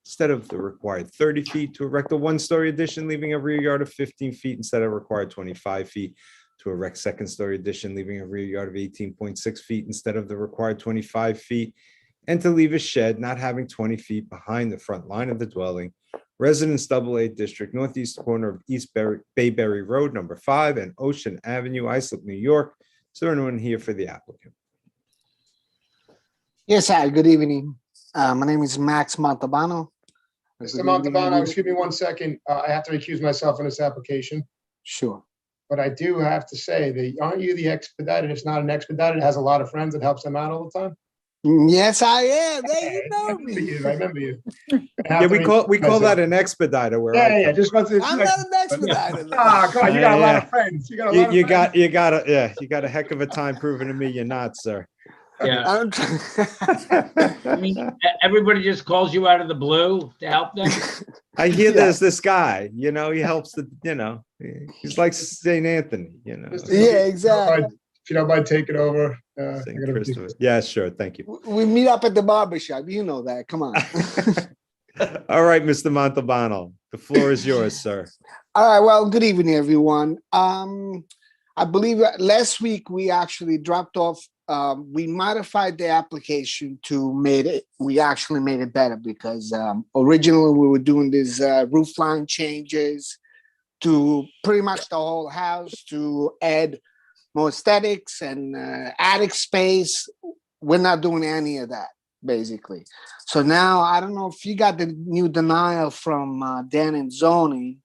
instead of the required 30 feet, to erect a 1-story addition, leaving a rear yard of 15 feet instead of required 25 feet, to erect second-story addition, leaving a rear yard of 18.6 feet instead of the required 25 feet, and to leave a shed not having 20 feet behind the front line of the dwelling. Residence AA District, northeast corner of East Bayberry Road, number 5, and Ocean Avenue, Islip, New York. Is there anyone here for the applicant? Yes, hi, good evening. My name is Max Montalbano. Mr. Montalbano, excuse me 1 second. I have to recuse myself in this application. Sure. But I do have to say that, aren't you the expedited? It's not an expedited. It has a lot of friends that helps them out all the time. Yes, I am. There you know me. I remember you. Yeah, we call that an expediter. Where I Yeah, come just want to. I'm not an expediter. Ah, come on, you got a lot of friends. You got a lot of You friends. you got a heck of a time proving to me you're not, sir. Yeah. I mean, everybody just calls you out of the blue to help them. I hear there's this guy, he helps he's like St. Anthony, Yeah, exactly. If you don't mind taking over. St. Christopher. Yeah, sure. Thank you. We meet up at the barbershop. You know that. Come on. All right, Mr. Montalbano, the floor is yours, sir. All right. Well, good evening, everyone. I believe that last week we actually dropped off. We modified the application to we actually made it better because originally we were doing these roof line changes to pretty much the whole house to add more aesthetics and attic space. We're not doing any of that, basically. So now I don't know if you got the new denial from Dan and zoning,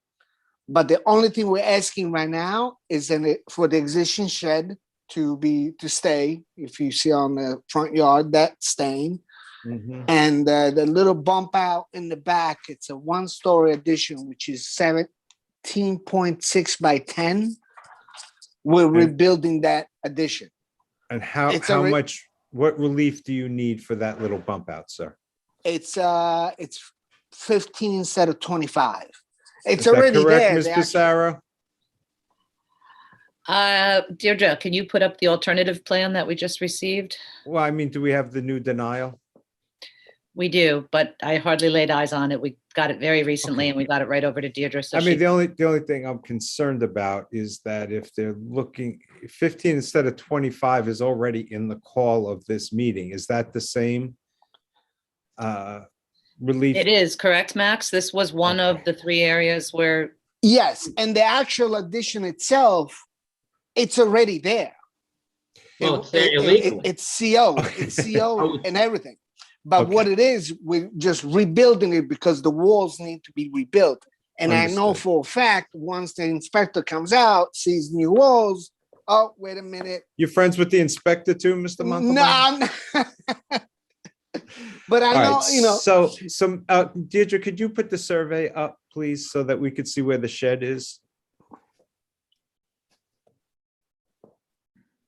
but the only thing we're asking right now is for the existing shed to stay. If you see on the front yard, that's staying. Mhm. And the little bump out in the back, it's a 1-story addition, which is 17.6 by 10. We're rebuilding that addition. And how much, what relief do you need for that little bump out, sir? It's 15 instead of 25. It's Is that already correct, there. Ms. They actually- Pissarro? Deirdre, can you put up the alternative plan that we just received? Well, I mean, do we have the new denial? We do, but I hardly laid eyes on it. We got it very recently and we got it right over to Deirdre. So I mean, she, the only thing I'm concerned about is that if they're looking, 15 instead of 25 is already in the call of this meeting. Is that the same relief? it is correct, Max. This was one of the 3 areas where Yes, and the actual addition itself, it's already there. Well, it's there illegally. It's CO, and everything. But what it is, we're just rebuilding it because the walls need to be rebuilt. And I know Understood. for a fact, once the inspector comes out, sees new walls, oh, wait a minute. You friends with the inspector too, Mr. Montalbano? No, I'm not. But I know, All right, So, Deirdre, could you put the survey up, please, so that we could see where the shed is?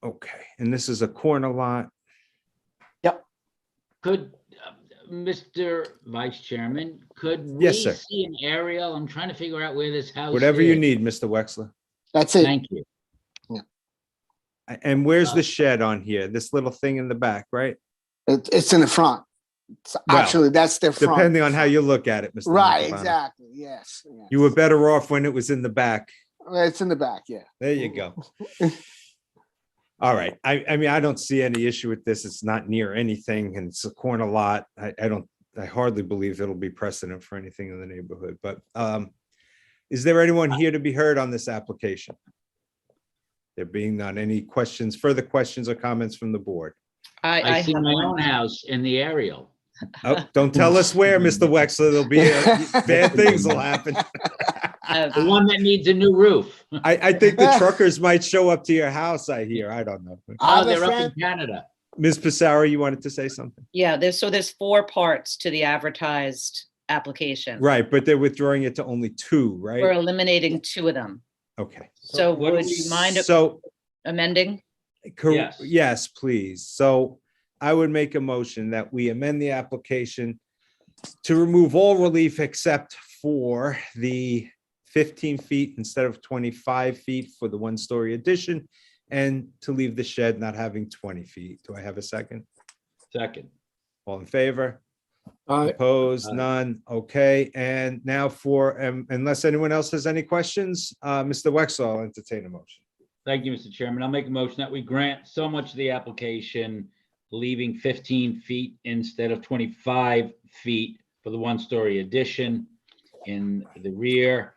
Okay, and this is a corner lot. Yep. Could, Mr. Vice Chairman, could we Yes, sir. see an aerial? I'm trying to figure out where this house is. Whatever you need, Mr. Wexler. That's it. Thank you. And where's the shed on here? This little thing in the back, right? It's in the front. Well, Actually, that's their front. Depending on how you look at it, Mr. Right, Montalbano. exactly. Yes. You were better off when it was in the back. It's in the back, yeah. There you go. All right. I mean, I don't see any issue with this. It's not near anything and it's a corner lot. I hardly believe it'll be precedent for anything in the neighborhood, but is there anyone here to be heard on this application? There being none, any questions, further questions or comments from the board? I see have my one. own house in the aerial. Oh, don't tell us where, Mr. Wexler. There'll be bad things will happen. The one that needs a new roof. I think the truckers might show up to your house, I hear. I don't know. Oh, they're up in Canada. Ms. Pissarro, you wanted to say something? Yeah, there's 4 parts to the advertised application. Right, but they're withdrawing it to only 2, right? We're eliminating 2 of them. Okay. So would you mind amending? Yes. Yes, please. So I would make a motion that we amend the application to remove all relief except for the 15 feet instead of 25 feet for the 1-story addition and to leave the shed not having 20 feet. Do I have a second? Second. All in favor? Aye. Opposed? None. Okay. And now for, unless anyone else has any questions, Mr. Wexler, I'll entertain a motion. Thank you, Mr. Chairman. I'll make a motion that we grant so much of the application, leaving 15 feet instead of 25 feet for the 1-story addition in the rear,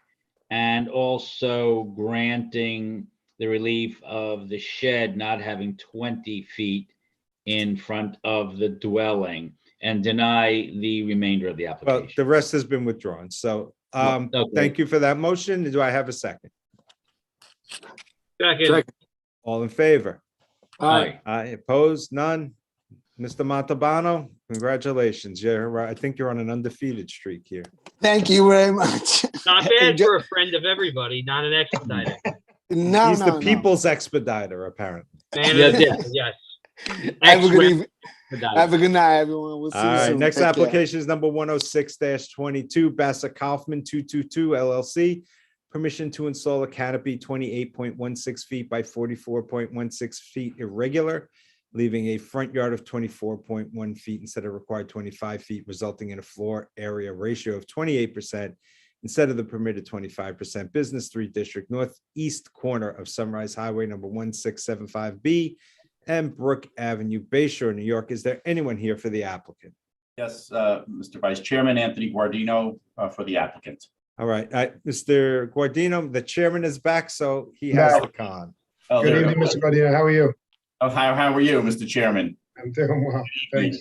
and also granting the relief of the shed not having 20 feet in front of the dwelling, and deny the remainder of the Well, application. the rest has been withdrawn. So Okay. thank you for that motion. Do I have a second? Second. All in favor? Aye. Aye. Opposed? None? Mr. Montalbano, congratulations. I think you're on an undefeated streak here. Thank you very much. Not bad for a friend of everybody, not an expediter. No, He's no, the no. people's expediter, apparently. Man, yes. Have a good Ex-rep. evening. Have a good night, everyone. We'll see All you right, soon. next Take care. application is number 106-22, Bassett Kaufman 222 LLC. Permission to install a canopy 28.16 feet by 44.16 feet irregular, leaving a front yard of 24.1 feet instead of required 25 feet, resulting in a floor area ratio of 28% instead of the permitted 25%. Business 3 District, northeast corner of Sunrise Highway number 1675B and Brook Avenue, Bay Shore, New York. Is there anyone here for the applicant? Yes, Mr. Vice Chairman, Anthony Guardino for the applicant. All right, Mr. Guardino, the chairman is back, so he has No. the con. Oh, Good there we evening, go. Mr. Godino. How are you? Oh, how are you, Mr. Chairman? I'm doing well. Thanks.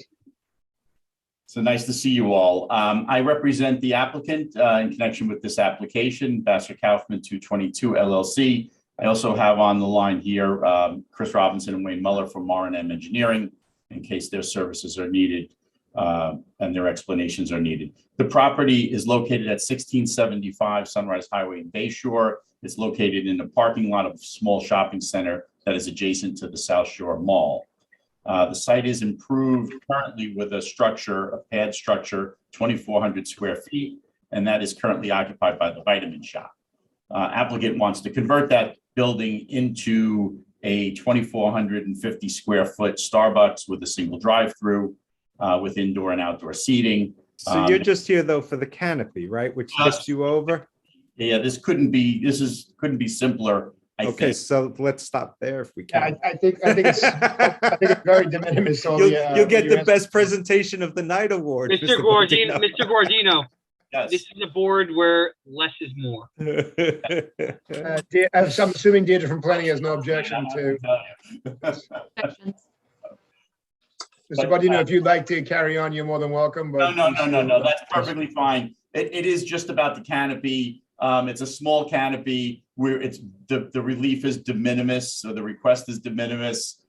So nice to see you all. I represent the applicant in connection with this application, Bassett Kaufman 222 LLC. I also have on the line here Chris Robinson and Wayne Muller from R&M Engineering in case their services are needed and their explanations are needed. The property is located at 1675 Sunrise Highway in Bay Shore. It's located in a parking lot of a small shopping center that is adjacent to the South Shore Mall. The site is improved currently with a structure, a pad structure, 2,400 square feet, and that is currently occupied by the Vitamin Shop. Applicant wants to convert that building into a 2,450 square foot Starbucks with a single drive-through with indoor and outdoor seating. So you're just here though for the canopy, right? Which tips you over? Yeah, this couldn't be simpler. I Okay, think. so let's stop there if we Yeah, can. I think it's very de minimis. All You'll get your the best presentation of the night award. Mr. Guardino. Guardino, Yes. this is a board where less is more. I'm assuming Deirdre from planning has no objection to. Mr. Godino, if you'd like to carry on, you're more than welcome. But No. That's perfectly fine. It is just about the canopy. It's a small canopy where it's the relief is de minimis, so the request is de minimis.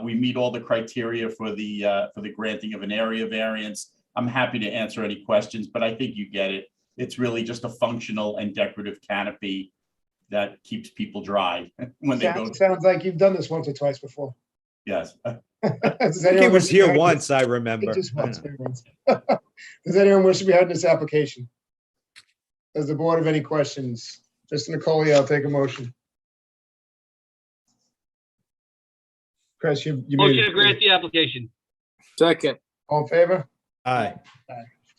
We meet all the criteria for the granting of an area variance. I'm happy to answer any questions, but I think you get it. It's really just a functional and decorative canopy that keeps people dry when they go. Sounds like you've done this once or twice before. Yes. Does He anyone was wish to be here heard? once, I remember. Just once, maybe once. Does anyone wish to be heard in this application? Does the board have any questions? Mr. Nicoli, I'll take a motion. Chris, you made Motion to it. grant the application. Second. All in favor? Aye.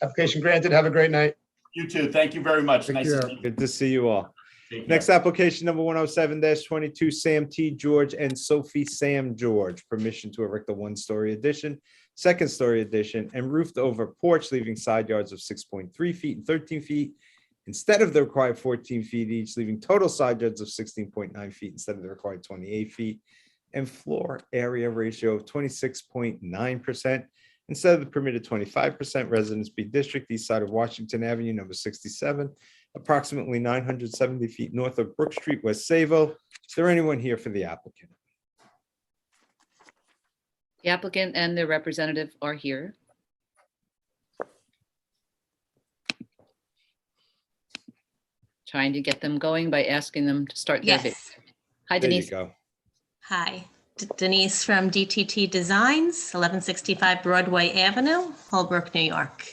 Application granted. Have a great night. You too. Thank you very much. Take Nice to care. see you. Good to see you all. Take care. Next application number 107-22, Sam T. George and Sophie Sam George. Permission to erect a one-story addition, second-story addition, and roofed over porch, leaving side yards of 6.3 feet and 13 feet instead of the required 14 feet each, leaving total side yards of 16.9 feet instead of the required 28 feet, and floor area ratio of 26.9% instead of the permitted 25%. Residence B District, east side of Washington Avenue, number 67, approximately 970 feet north of Brook Street, West Savo. Is there anyone here for the applicant? The applicant and their representative are here. Trying to get them going by asking them to start their video. Yes. Hi, There you Denise. go. Hi, Denise from DTT Designs, 1165 Broadway Avenue, Holbrook, New York.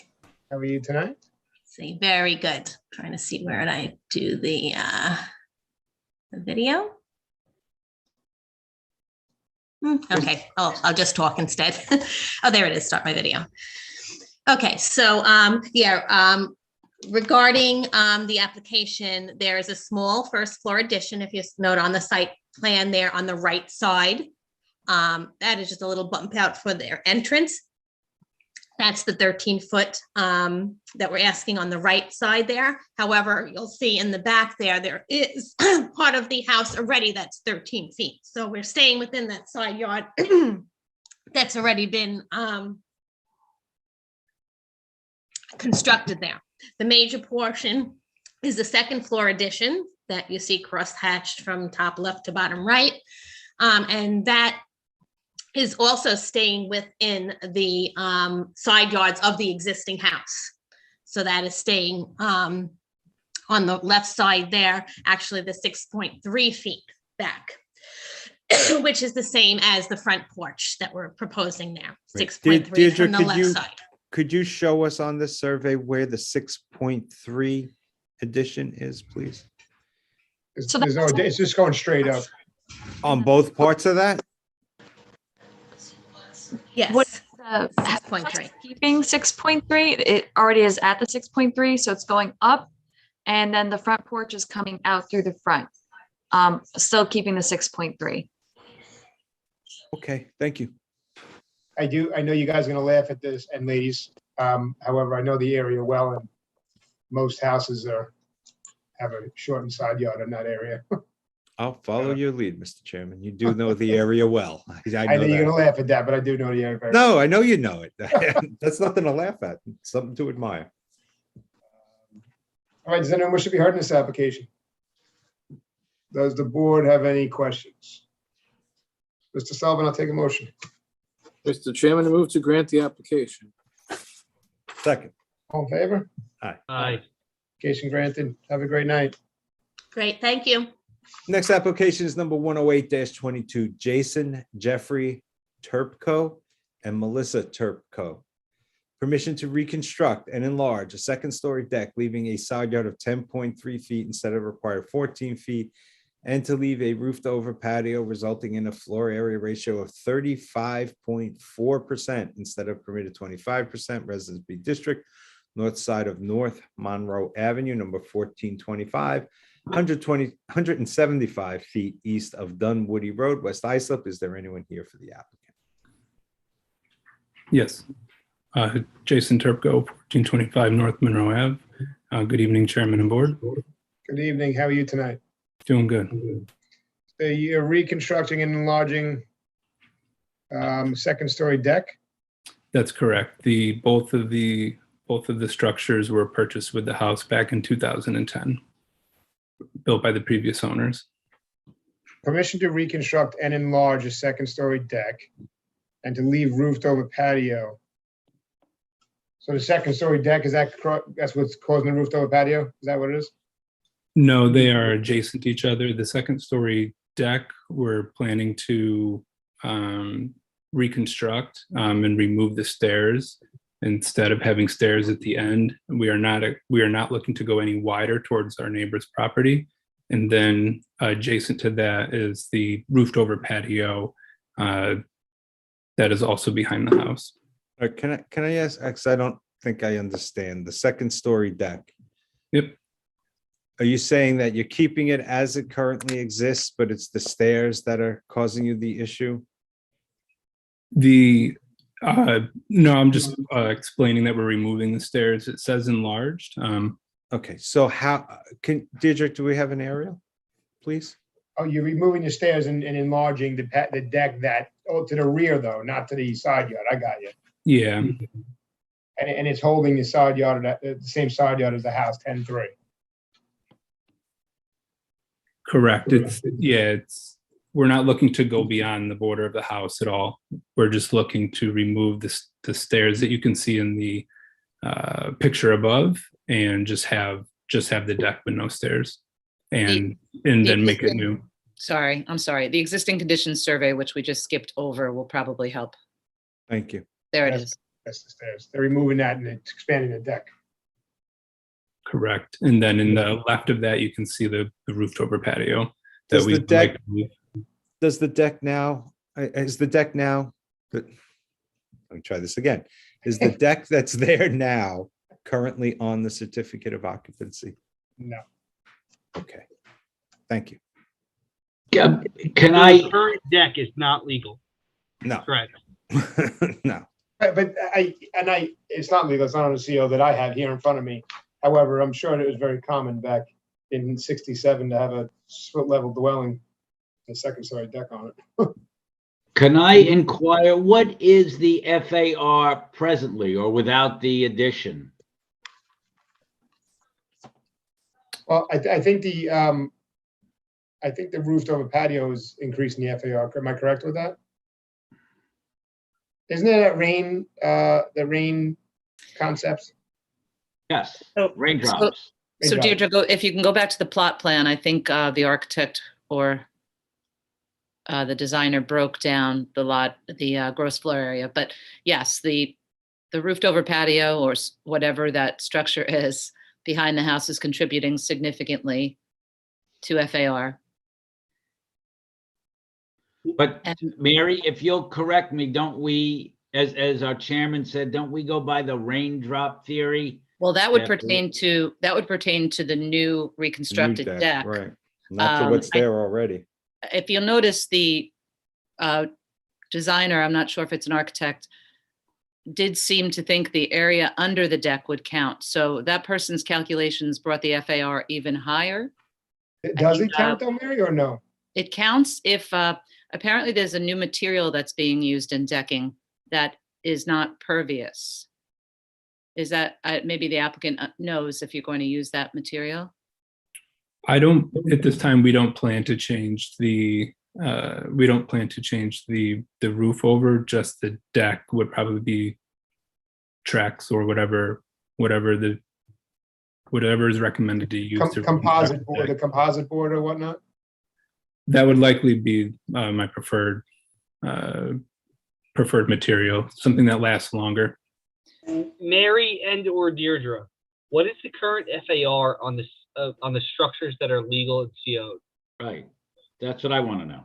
How are you tonight? See, very good. Trying to see where I do the video. Okay, I'll just talk instead. Oh, there it is. Start my video. Okay, so regarding the application, there is a small first floor addition. If you note on the site plan there on the right side, that is just a little bump out for their entrance. That's the 13-foot that we're asking on the right side there. However, you'll see in the back there is part of the house already that's 13 feet. So we're staying within that side yard that's already been constructed there. The major portion is the second floor addition that you see cross-hatched from top left to bottom right. And that is also staying within the side yards of the existing house. So that is staying on the left side there, actually the 6.3 feet back, which is the same as the front porch that we're proposing there, 6.3 Deirdre, from the left side. could you show us on this survey where the 6.3 addition is, please? It's just going straight up. On both parts of that? Yes. What, 6.3. keeping 6.3, it already is at the 6.3, so it's going up. And then the front porch is coming out through the front. Still keeping the 6.3. Okay, thank you. I know you guys are gonna laugh at this, and ladies, however, I know the area well, and most houses have a shortened side yard in that area. I'll follow your lead, Mr. Chairman. You do know the area well. I know you're that. gonna laugh at that, but I do know the area very No, I know you know it. That's nothing to laugh at. It's something to admire. All right, does anyone wish to be heard in this application? Does the board have any questions? Mr. Sullivan, I'll take a motion. Mr. Chairman, I move to grant the application. Second. All in favor? Aye. Aye. Application granted. Have a great night. Great, thank you. Next application is number 108-22, Jason Jeffrey Terpco and Melissa Terpco. Permission to reconstruct and enlarge a second-story deck, leaving a side yard of 10.3 feet instead of required 14 feet, and to leave a roofed-over patio, resulting in a floor area ratio of 35.4% instead of permitted 25. Residence B District, north side of North Monroe Avenue, number 1425, 175 feet east of Dunwoody Road, West Islip. Is there anyone here for the applicant? Yes. Jason Terpco, 1425 North Monroe Ave. Good evening, Chairman and Board. Good evening. How are you tonight? Doing good. So you're reconstructing and enlarging second-story deck? That's correct. Both of the structures were purchased with the house back in 2010, built by the previous owners. Permission to reconstruct and enlarge a second-story deck and to leave roofed-over patio. So the second-story deck, that's what's causing the roofed-over patio? Is that what it is? No, they are adjacent to each other. The second story deck, we're planning to reconstruct and remove the stairs. Instead of having stairs at the end, we are not looking to go any wider towards our neighbor's property. And then adjacent to that is the roofed over patio that is also behind the house. Can I ask, because I don't think I understand, the second story deck? Yep. Are you saying that you're keeping it as it currently exists, but it's the stairs that are causing you the issue? No, I'm just explaining that we're removing the stairs. It says enlarged. Okay, so Deirdre, do we have an aerial, please? Oh, you're removing the stairs and enlarging the deck to the rear though, not to the side yard. I got you. Yeah. And it's holding the side yard, the same side yard as the house, 10-3. Correct. We're not looking to go beyond the border of the house at all. We're just looking to remove the stairs that you can see in the picture above, and just have the deck with no stairs, and then make it new. Sorry, I'm sorry. The existing conditions survey, which we just skipped over, will probably help. Thank you. There it is. That's the stairs. They're removing that and it's expanding the deck. Correct. And then in the left of that, you can see the roofed over patio. Does the deck now, let me try this again. Is the deck that's there now currently on the certificate of occupancy? No. Okay, thank you. Can The current deck is not legal. No. Correct. No. But it's not legal. It's not on the CO that I have here in front of me. However, I'm sure it was very common back in '67 to have a split level dwelling, a second story deck on it. Can I inquire, what is the FAR presently or without the addition? Well, I think the roofed over patio is increasing the FAR. Am I correct with that? Isn't it the rain concepts? Yes, So raindrops. Deirdre, if you can go back to the plot plan, I think the architect or the designer broke down the lot, the gross floor area. But yes, the roofed over patio or whatever that structure is behind the house is contributing significantly to FAR. But Mary, if you'll correct me, don't we, as our chairman said, don't we go by the raindrop theory? Well, that would pertain to the new reconstructed deck. Right, not to what's there already. If you'll notice, the designer, I'm not sure if it's an architect, did seem to think the area under the deck would count. So that person's calculations brought the FAR even higher. Does it count though, Mary, or no? It counts if apparently there's a new material that's being used in decking that is not pervious. Is that maybe the applicant knows if you're going to use that material? At this time, we don't plan to change the roof over. Just the deck would probably be Trex or whatever is recommended to use. Composite board, the composite board or whatnot? That would likely be my preferred material, something that lasts longer. Mary and/or Deirdre, what is the current FAR on the structures that are legal and CO'd? Right, that's what I want to know.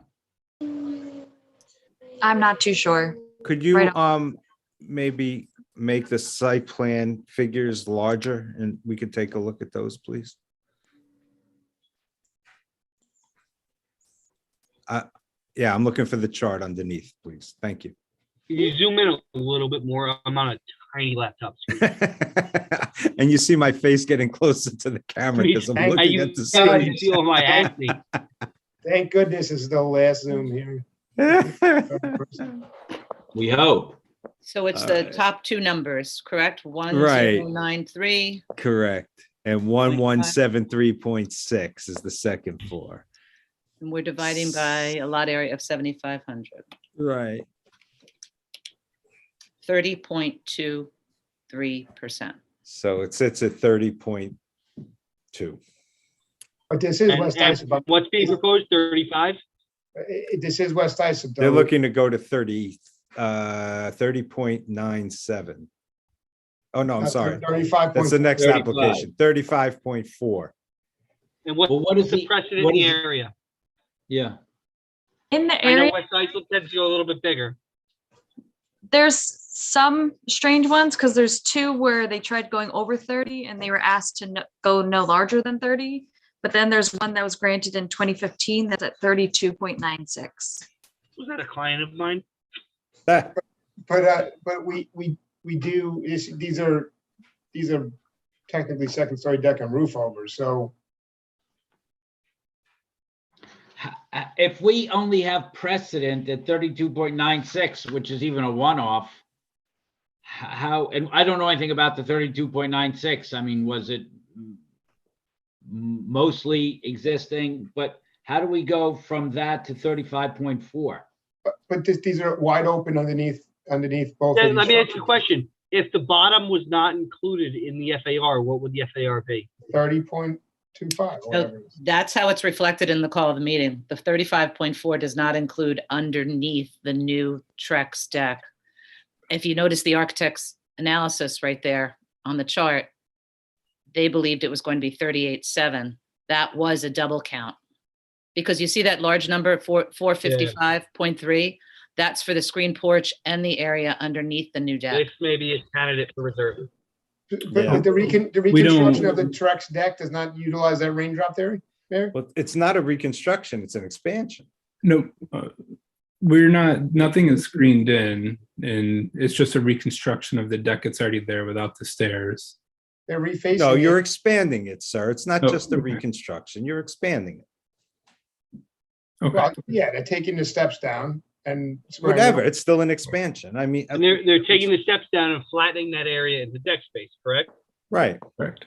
I'm not too sure. Could you maybe make the site plan figures larger and we could take a look at those, please? Yeah, I'm looking for the chart underneath, please. Thank you. Can you zoom in a little bit more? I'm on a tiny laptop screen. And you see my face getting closer to the camera because I'm looking at the screen. You see all my acne. Thank goodness it's the last Zoom here. We hope. So it's the top two numbers, correct? 1093. Correct. And 1173.6 is the second floor. And we're dividing by a lot area of 7,500. Right. 30.23%. So it sits at 30.2. But this is West Islip. What's being proposed, 35? This is West Islip, though. They're looking to go to 30.97. Oh, no, I'm sorry. 35. That's the next 35. application, 35.4. And what, Well, what is the the- precedent in what the is- area? Yeah. In the I know area, West Islip tends to go a little bit bigger. there's some strange ones because there's two where they tried going over 30 and they were asked to go no larger than 30. But then there's one that was granted in 2015 that's at 32.96. Was that a client of mine? But we do, these are technically second story deck and roof over, so. If we only have precedent at 32.96, which is even a one-off, how, and I don't know anything about the 32.96. I mean, was it mostly existing? But how do we go from that to 35.4? But these are wide open underneath both. Then of let these me ask you a question. If the bottom was not included in the FAR, what would the FAR be? 30.25. So whatever it is. that's how it's reflected in the call of the meeting. The 35.4 does not include underneath the new Trex deck. If you notice the architect's analysis right there on the chart, they believed it was going to be 38.7. That was a double count. Because you see that large number, 455.3, that's for the screen porch and the area underneath the new deck. This may be a candidate for reserve. But the reconstruction of the Trex deck does not utilize that raindrop theory, Mayor? Well, it's not a reconstruction, it's an expansion. No, nothing is screened in, and it's just a reconstruction of the deck. It's already there without the stairs. They're refacing. No, you're it. expanding it, sir. It's not Oh, just a okay. reconstruction, you're expanding it. Okay. Well, yeah, they're taking the steps down and. Whatever, it's still an expansion. I mean, And they're taking the steps down and flattening that area into deck space, correct? right. Correct.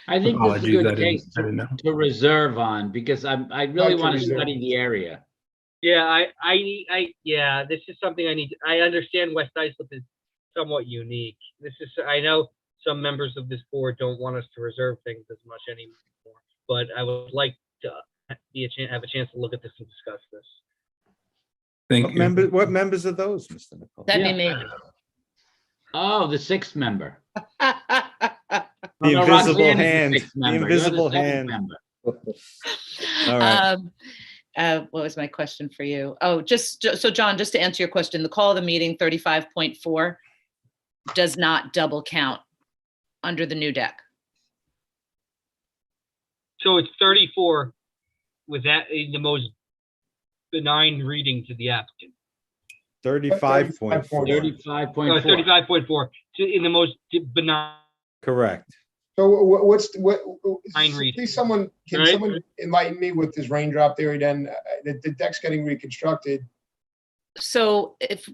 I think this is a Apologies, good I case didn't know. to reserve on, because I really Like to want to reserve. study the area. Yeah, yeah, this is something I need. I understand West Islip is somewhat unique. I know some members of this board don't want us to reserve things as much anymore, but I would like to have a chance to look at this and discuss this. Thank you. What members are those, Mr. Nicole? That'd be me. Oh, the sixth member. The No, invisible Roxanne is the hand, sixth the member. You're invisible seventh hand. member. All right. What was my question for you? Oh, so John, just to answer your question, the call of the meeting 35.4 does not double count under the new deck. So it's 34 with that in the most benign reading to the applicant. 35.4. 35.4. 35.4 in the most benign. Correct. So what? reading. Please, someone enlighten me with this raindrop theory? Then the deck's getting reconstructed. So if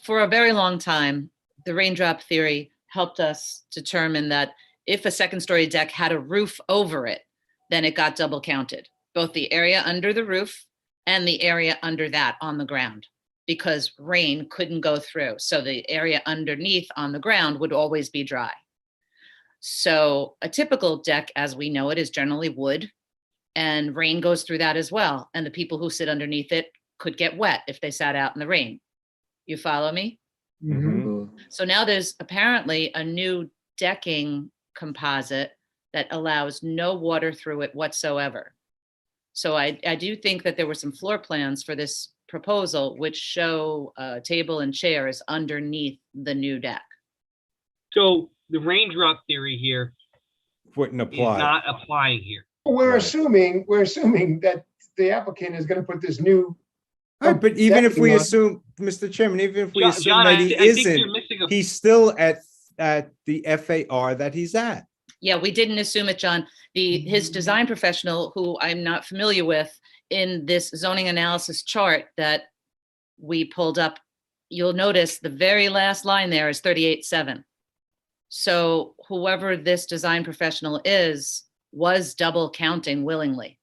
for a very long time, the raindrop theory helped us determine that if a second story deck had a roof over it, then it got double counted, both the area under the roof and the area under that on the ground, because rain couldn't go through. So the area underneath on the ground would always be dry. So a typical deck, as we know it, is generally wood, and rain goes through that as well. And the people who sit underneath it could get wet if they sat out in the rain. You follow me? So now there's apparently a new decking composite that allows no water through it whatsoever. So I do think that there were some floor plans for this proposal which show table and chairs underneath the new deck. So the raindrop theory here Wouldn't is apply. not applying here. We're assuming that the applicant is going to put this new. All right, but even if we decking on. assume, Mr. Chairman, even if we assume John, that he I think you're isn't, missing a- he's still at the FAR that he's at. Yeah, we didn't assume it, John. His design professional, who I'm not familiar with, in this zoning analysis chart that we pulled up, you'll notice the very last line there is 38.7. So whoever this design professional is was double counting willingly,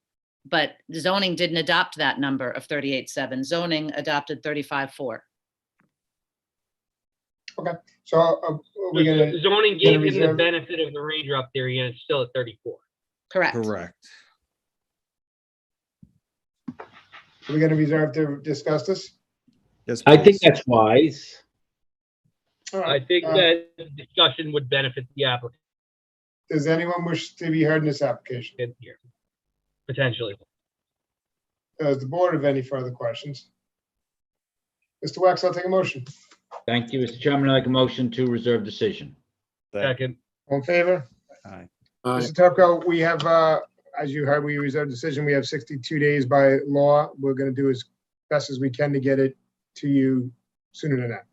but zoning didn't adopt that number of 38.7. Zoning adopted 35.4. Okay, so are we going to? Zoning gave him the benefit of the raindrop theory, and it's still at 34. Correct. Correct. Are we going to reserve to discuss this? Yes, I think please. that's wise. All I right. think that discussion would benefit the applicant Does anyone wish to be heard in this application? here, potentially. Does the board have any further questions? Mr. Wax, I'll take a motion. Thank you, Mr. Chairman. I like a motion to reserve decision. Second. All in favor? Aye. Mr. Turco, we have, as you heard, we reserved decision. We have 62 days by law. We're going to do as best as we can to get it to you sooner than that.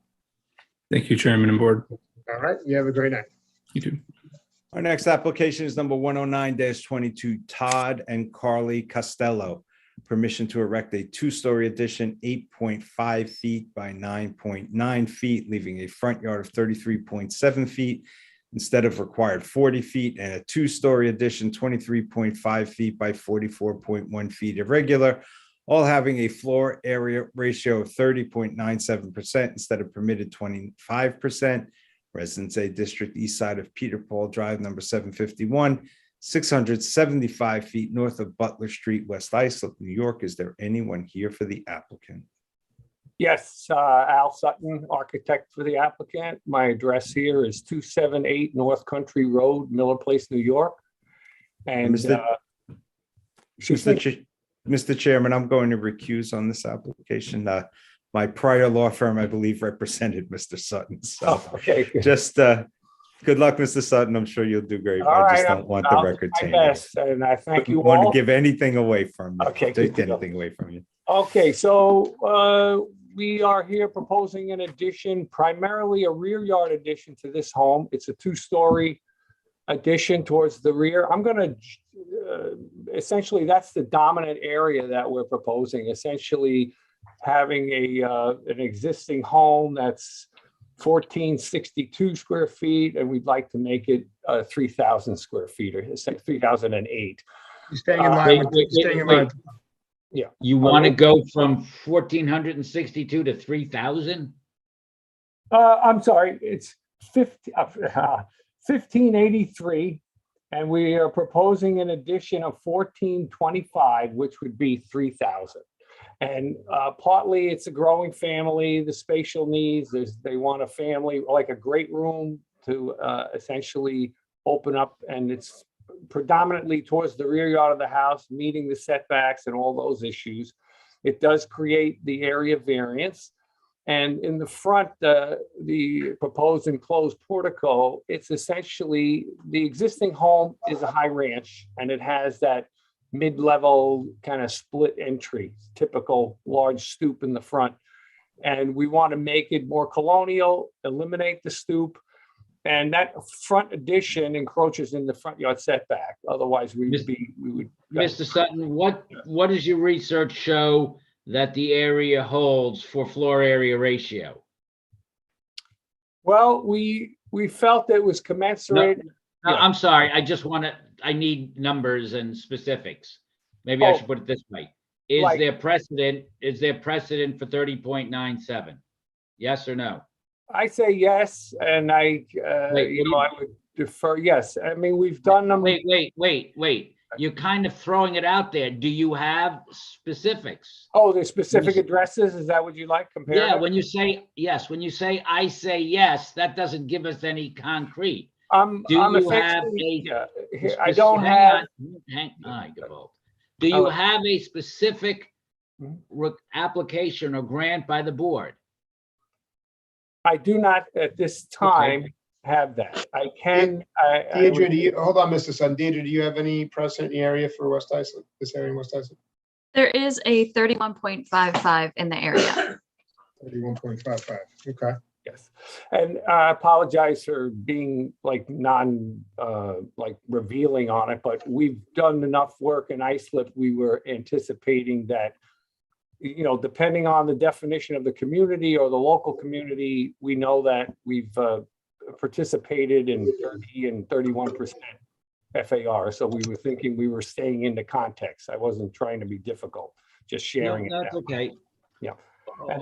Thank you, Chairman and Board. All right. You have a great night. You too. Our next application is number 109-22, Todd and Carly Costello. Permission to erect a two-story addition, 8.5 feet by 9.9 feet, leaving a front yard of 33.7 feet instead of required 40 feet, and a two-story addition, 23.5 feet by 44.1 feet irregular, all having a floor area ratio of 30.97% instead of permitted 25%. Residence A District, east side of Peter Paul Drive, number 751, 675 feet north of Butler Street, West Islip, New York. Is there anyone here for the applicant? Yes, Al Sutton, architect for the applicant. My address here is 278 North Country Road, Miller Place, New York. And Mr. Chairman, I'm going to recuse on this application. My prior law firm, I believe, represented Mr. Sutton. So okay. Just good luck, Mr. Sutton. I'm sure you'll do great. All I just right, don't want I'll the do record my tainted. best, and I thank you Want all. to give anything away from you. Okay, Take good to go. anything away from you. Okay, so we are here proposing an addition, primarily a rear yard addition to this home. It's a two-story addition towards the rear. I'm going to essentially, that's the dominant area that we're proposing. Essentially, having an existing home that's 1,462 square feet, and we'd like to make it 3,000 square feet, or 3,008. You're staying in line. Staying in line. Yeah. You want to go from 1,462 to 3,000? I'm sorry, it's 1583, and we are proposing an addition of 1425, which would be 3,000. And partly it's a growing family, the spatial needs, they want a family, like a great room to essentially open up, and it's predominantly towards the rear yard of the house, meeting the setbacks and all those issues. It does create the area variance. And in the front, the proposed enclosed portico, it's essentially, the existing home is a high ranch, and it has that mid-level kind of split entry, typical large stoop in the front. And we want to make it more colonial, eliminate the stoop. And that front addition encroaches in the front yard setback. Otherwise, we would. Mr. Sutton, what does your research show that the area holds for floor area ratio? Well, we felt it was commensurate. No, I'm sorry. I need numbers and specifics. Maybe I should put it this way. Is there precedent for 30.97? Yes or no? I say yes, and I would defer. Yes, I mean, we've done them. Wait. You're kind of throwing it out there. Do you have specifics? Oh, the specific addresses? Is that what you like? Compare? Yeah, when you say yes, I say yes, that doesn't give us any concrete. Do you have a specific application or grant by the board? I do not at this time have that. I can. Deidre, hold on, Mr. Sutton. Deidre, do you have any precedent in the area for West Islip? This area in West Islip? There is a 31.55 in the area. 31.55. Okay. Yes, and I apologize for being like revealing on it, but we've done enough work in Islip. We were anticipating that, depending on the definition of the community or the local community, we know that we've participated in 30 and 31% FAR. So we were thinking we were staying into context. I wasn't trying to be difficult, just sharing it. That's okay. Yeah.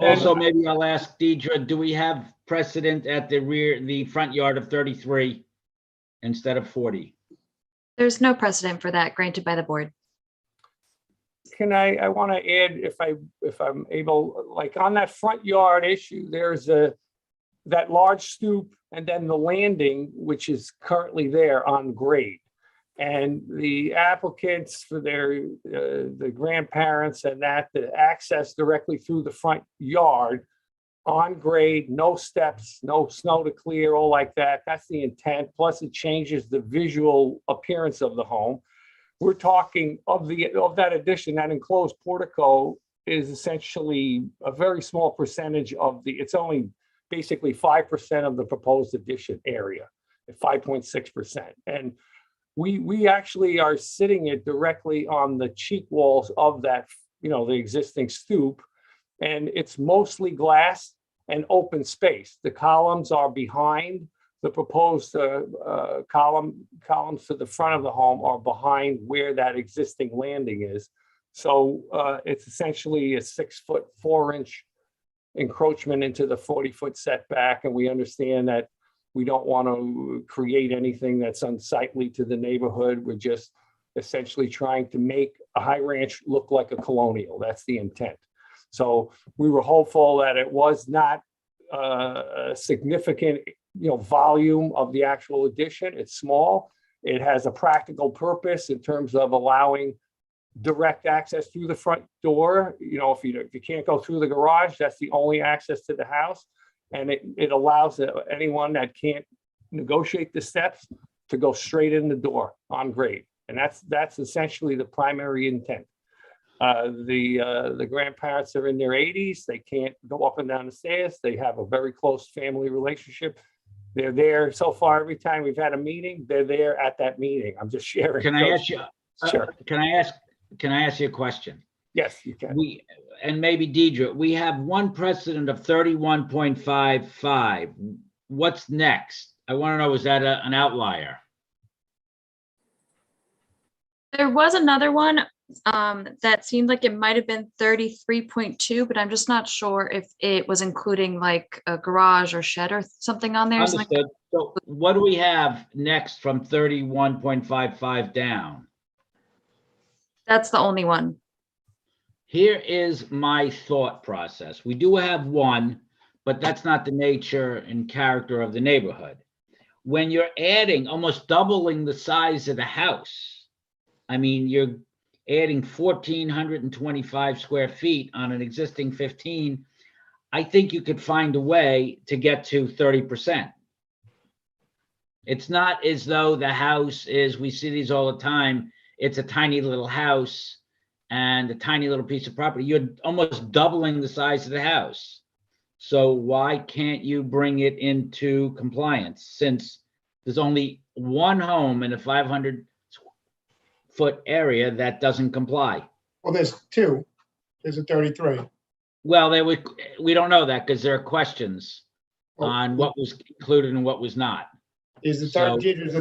Also, maybe I'll ask Deidre, do we have precedent at the front yard of 33 instead of 40? There's no precedent for that granted by the board. I want to add, if I'm able, like on that front yard issue, there's that large stoop and then the landing, which is currently there on grade. And the applicants for the grandparents and that, the access directly through the front yard on grade, no steps, no snow to clear, all like that. That's the intent. Plus it changes the visual appearance of the home. We're talking of that addition, that enclosed portico is essentially a very small percentage of it's only basically 5% of the proposed addition area, at 5.6%. And we actually are sitting it directly on the cheek walls of that, the existing stoop. And it's mostly glass and open space. The columns are behind the proposed columns to the front of the home are behind where that existing landing is. So it's essentially a 6-foot 4-inch encroachment into the 40-foot setback. And we understand that we don't want to create anything that's unsightly to the neighborhood. We're just essentially trying to make a high ranch look like a colonial. That's the intent. So we were hopeful that it was not a significant, volume of the actual addition. It's small. It has a practical purpose in terms of allowing direct access through the front door. If you can't go through the garage, that's the only access to the house. And it allows anyone that can't negotiate the steps to go straight in the door on grade. And that's essentially the primary intent. The grandparents are in their 80s. They can't go up and down the stairs. They have a very close family relationship. They're there so far. Every time we've had a meeting, they're there at that meeting. I'm just sharing. Can I ask you? Sure. Can I ask you a question? Yes, you can. And maybe Deidre, we have one precedent of 31.55. What's next? I want to know, is that an outlier? There was another one that seemed like it might have been 33.2, but I'm just not sure if it was including like a garage or shed or something on there. Understood. So what do we have next from 31.55 down? That's the only one. Here is my thought process. We do have one, but that's not the nature and character of the neighborhood. When you're adding, almost doubling the size of the house, I mean, you're adding 1,425 square feet on an existing 15. I think you could find a way to get to 30%. It's not as though the house is, we see these all the time, it's a tiny little house and a tiny little piece of property. You're almost doubling the size of the house. So why can't you bring it into compliance, since there's only one home in a 500-foot area that doesn't comply? Well, there's two. There's a 33. Well, we don't know that because there are questions on what was included and what was not. Is the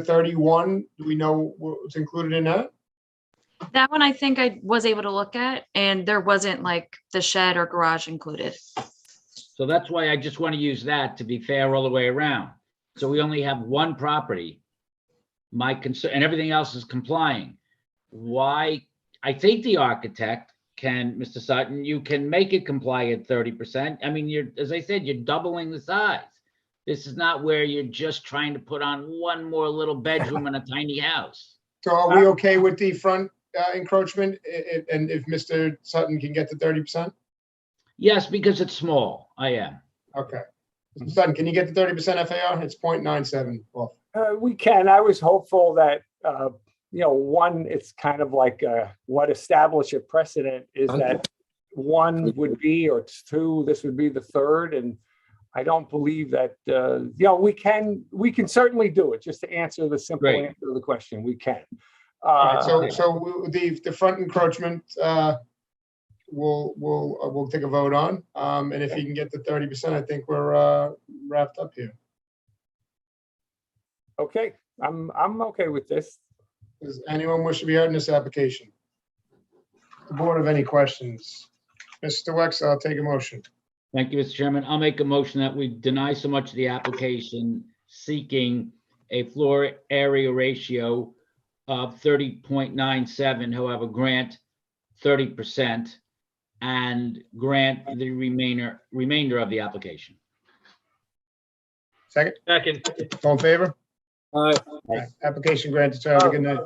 31? Do we know what's included in that? That one I think I was able to look at, and there wasn't like the shed or garage included. So that's why I just want to use that to be fair all the way around. So we only have one property. My concern, and everything else is complying. Why? I think the architect can, Mr. Sutton, you can make it comply at 30%. I mean, as I said, you're doubling the size. This is not where you're just trying to put on one more little bedroom in a tiny house. So are we okay with the front encroachment? And if Mr. Sutton can get to 30%? Yes, because it's small. I am. Okay. Mr. Sutton, can you get to 30% FAR? It's 0.97 off. We can. I was hopeful that, one, it's kind of like what established a precedent is that one would be, or two, this would be the third. And I don't believe that, we can certainly do it. Just to answer the simple answer to the question, we can. All right, so the front encroachment, we'll take a vote on. And if you can get to 30%, I think we're wrapped up here. Okay, I'm okay with this. Does anyone wish to be heard in this application? The board have any questions? Mr. Wex, I'll take a motion. Thank you, Mr. Chairman. I'll make a motion that we deny so much of the application seeking a floor area ratio of 30.97, however, grant 30% and grant the remainder of the application. Second, Second. all in favor? Aye. Application granted, sir. Have a good night.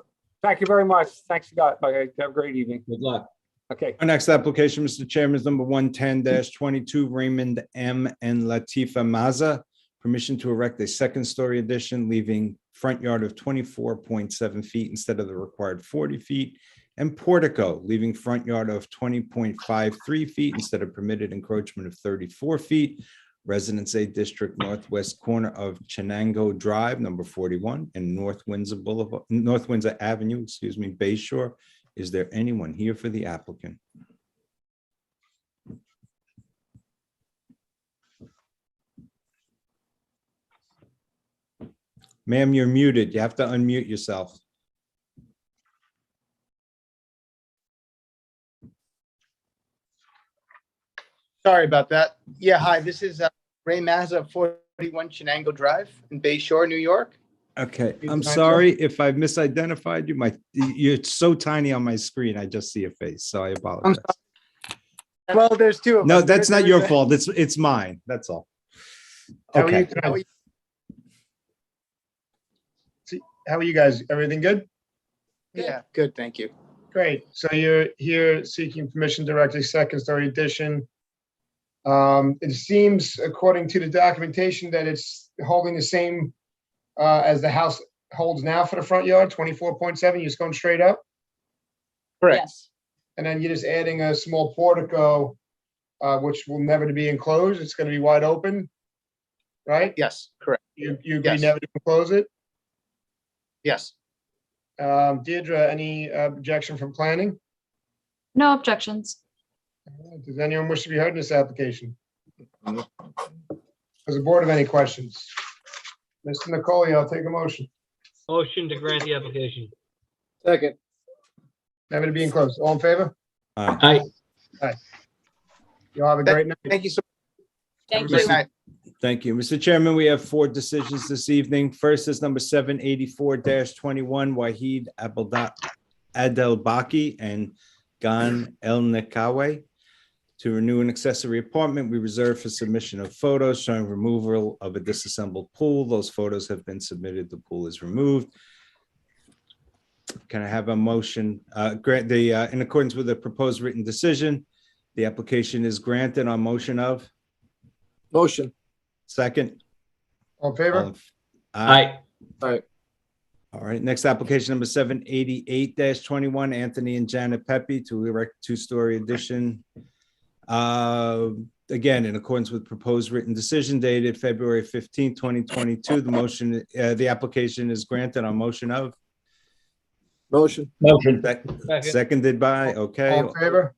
Thank you very much. Thanks, Scott. Okay, have a great evening. Good luck. Okay. Our next application, Mr. Chairman, is number 110-22, Raymond M. and Latifa Maza. Permission to erect a second-story addition, leaving front yard of 24.7 feet instead of the required 40 feet. And portico, leaving front yard of 20.53 feet instead of permitted encroachment of 34 feet. Residence A District, northwest corner of Chenango Drive, number 41, and North Windsor Avenue, Bay Shore. Is there anyone here for the applicant? Ma'am, you're muted. You have to unmute yourself. Sorry about that. Yeah, hi, this is Ray Mazza, 41 Chenango Drive in Bay Shore, New York. Okay, I'm sorry if I misidentified you. You're so tiny on my screen. I just see your face, so I apologize. Well, there's two of No, us. that's not There's your a- fault. It's mine. That's all. How are you? Okay. How are you guys? Everything good? Yeah, good, thank you. Great. So you're here seeking permission to erect a second-story addition. It seems, according to the documentation, that it's holding the same as the house holds now for the front yard, 24.7. You're just going straight up? Correct. And then you're just adding a small portico, which will never to be enclosed. It's going to be wide open, right? Yes, correct. You agree Yes. never to enclose it? Yes. Deirdre, any objection from planning? No objections. Does anyone wish to be heard in this application? Does the board have any questions? Mr. Nicoli, I'll take a motion. Motion to grant the application. Second. Never to be enclosed. All in favor? Aye. Aye. Y'all have a great night. Thank you so Thank much. you. Good night. Thank you. Mr. Chairman, we have 4 decisions this evening. First is number 784-21, Wahid Adelbaki and Gan El Nikawe. To renew an accessory apartment, we reserve for submission of photos showing removal of a disassembled pool. Those photos have been submitted. The pool is removed. Can I have a motion? In accordance with the proposed written decision, the application is granted on motion of? Motion. Second? All in favor? Aye. Aye. All right, next application number 788-21, Anthony and Janet Pepe to erect 2-story addition. Again, in accordance with proposed written decision dated February 15, 2022, the application is granted on motion of? Motion. Motion. Seconded by, okay. All in favor?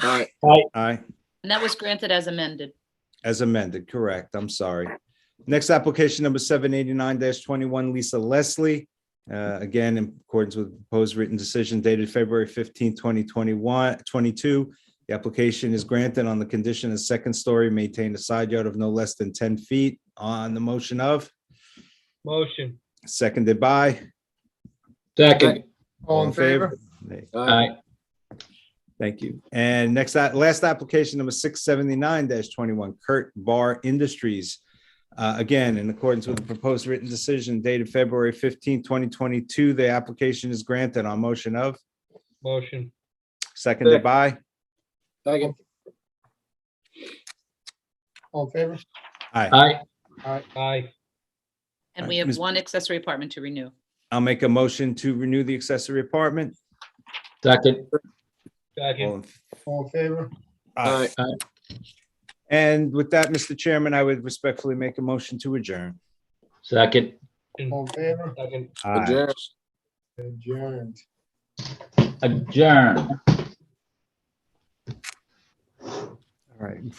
Aye. Aye, And that was granted as amended. as amended, correct, I'm sorry. Next application number 789-21, Lisa Leslie. Again, in accordance with proposed written decision dated February 15, 2022. The application is granted on the condition a second story maintain a side yard of no less than 10 feet on the motion of? Motion. Seconded by? Second. All in favor? Aye. Thank you. And last application number 679-21, Kurt Bar Industries. Again, in accordance with the proposed written decision dated February 15, 2022, the application is granted on motion of? Motion. Seconded by? Second. All in favor? Aye. Aye. Aye. Aye. And we have Ms. one accessory apartment to renew. I'll make a motion to renew the accessory apartment. Second. Second. All in favor? Aye. And with that, Mr. Chairman, I would respectfully make a motion to adjourn. Second. All in favor? Second. Aye. Adjourned. Adjourn. All right.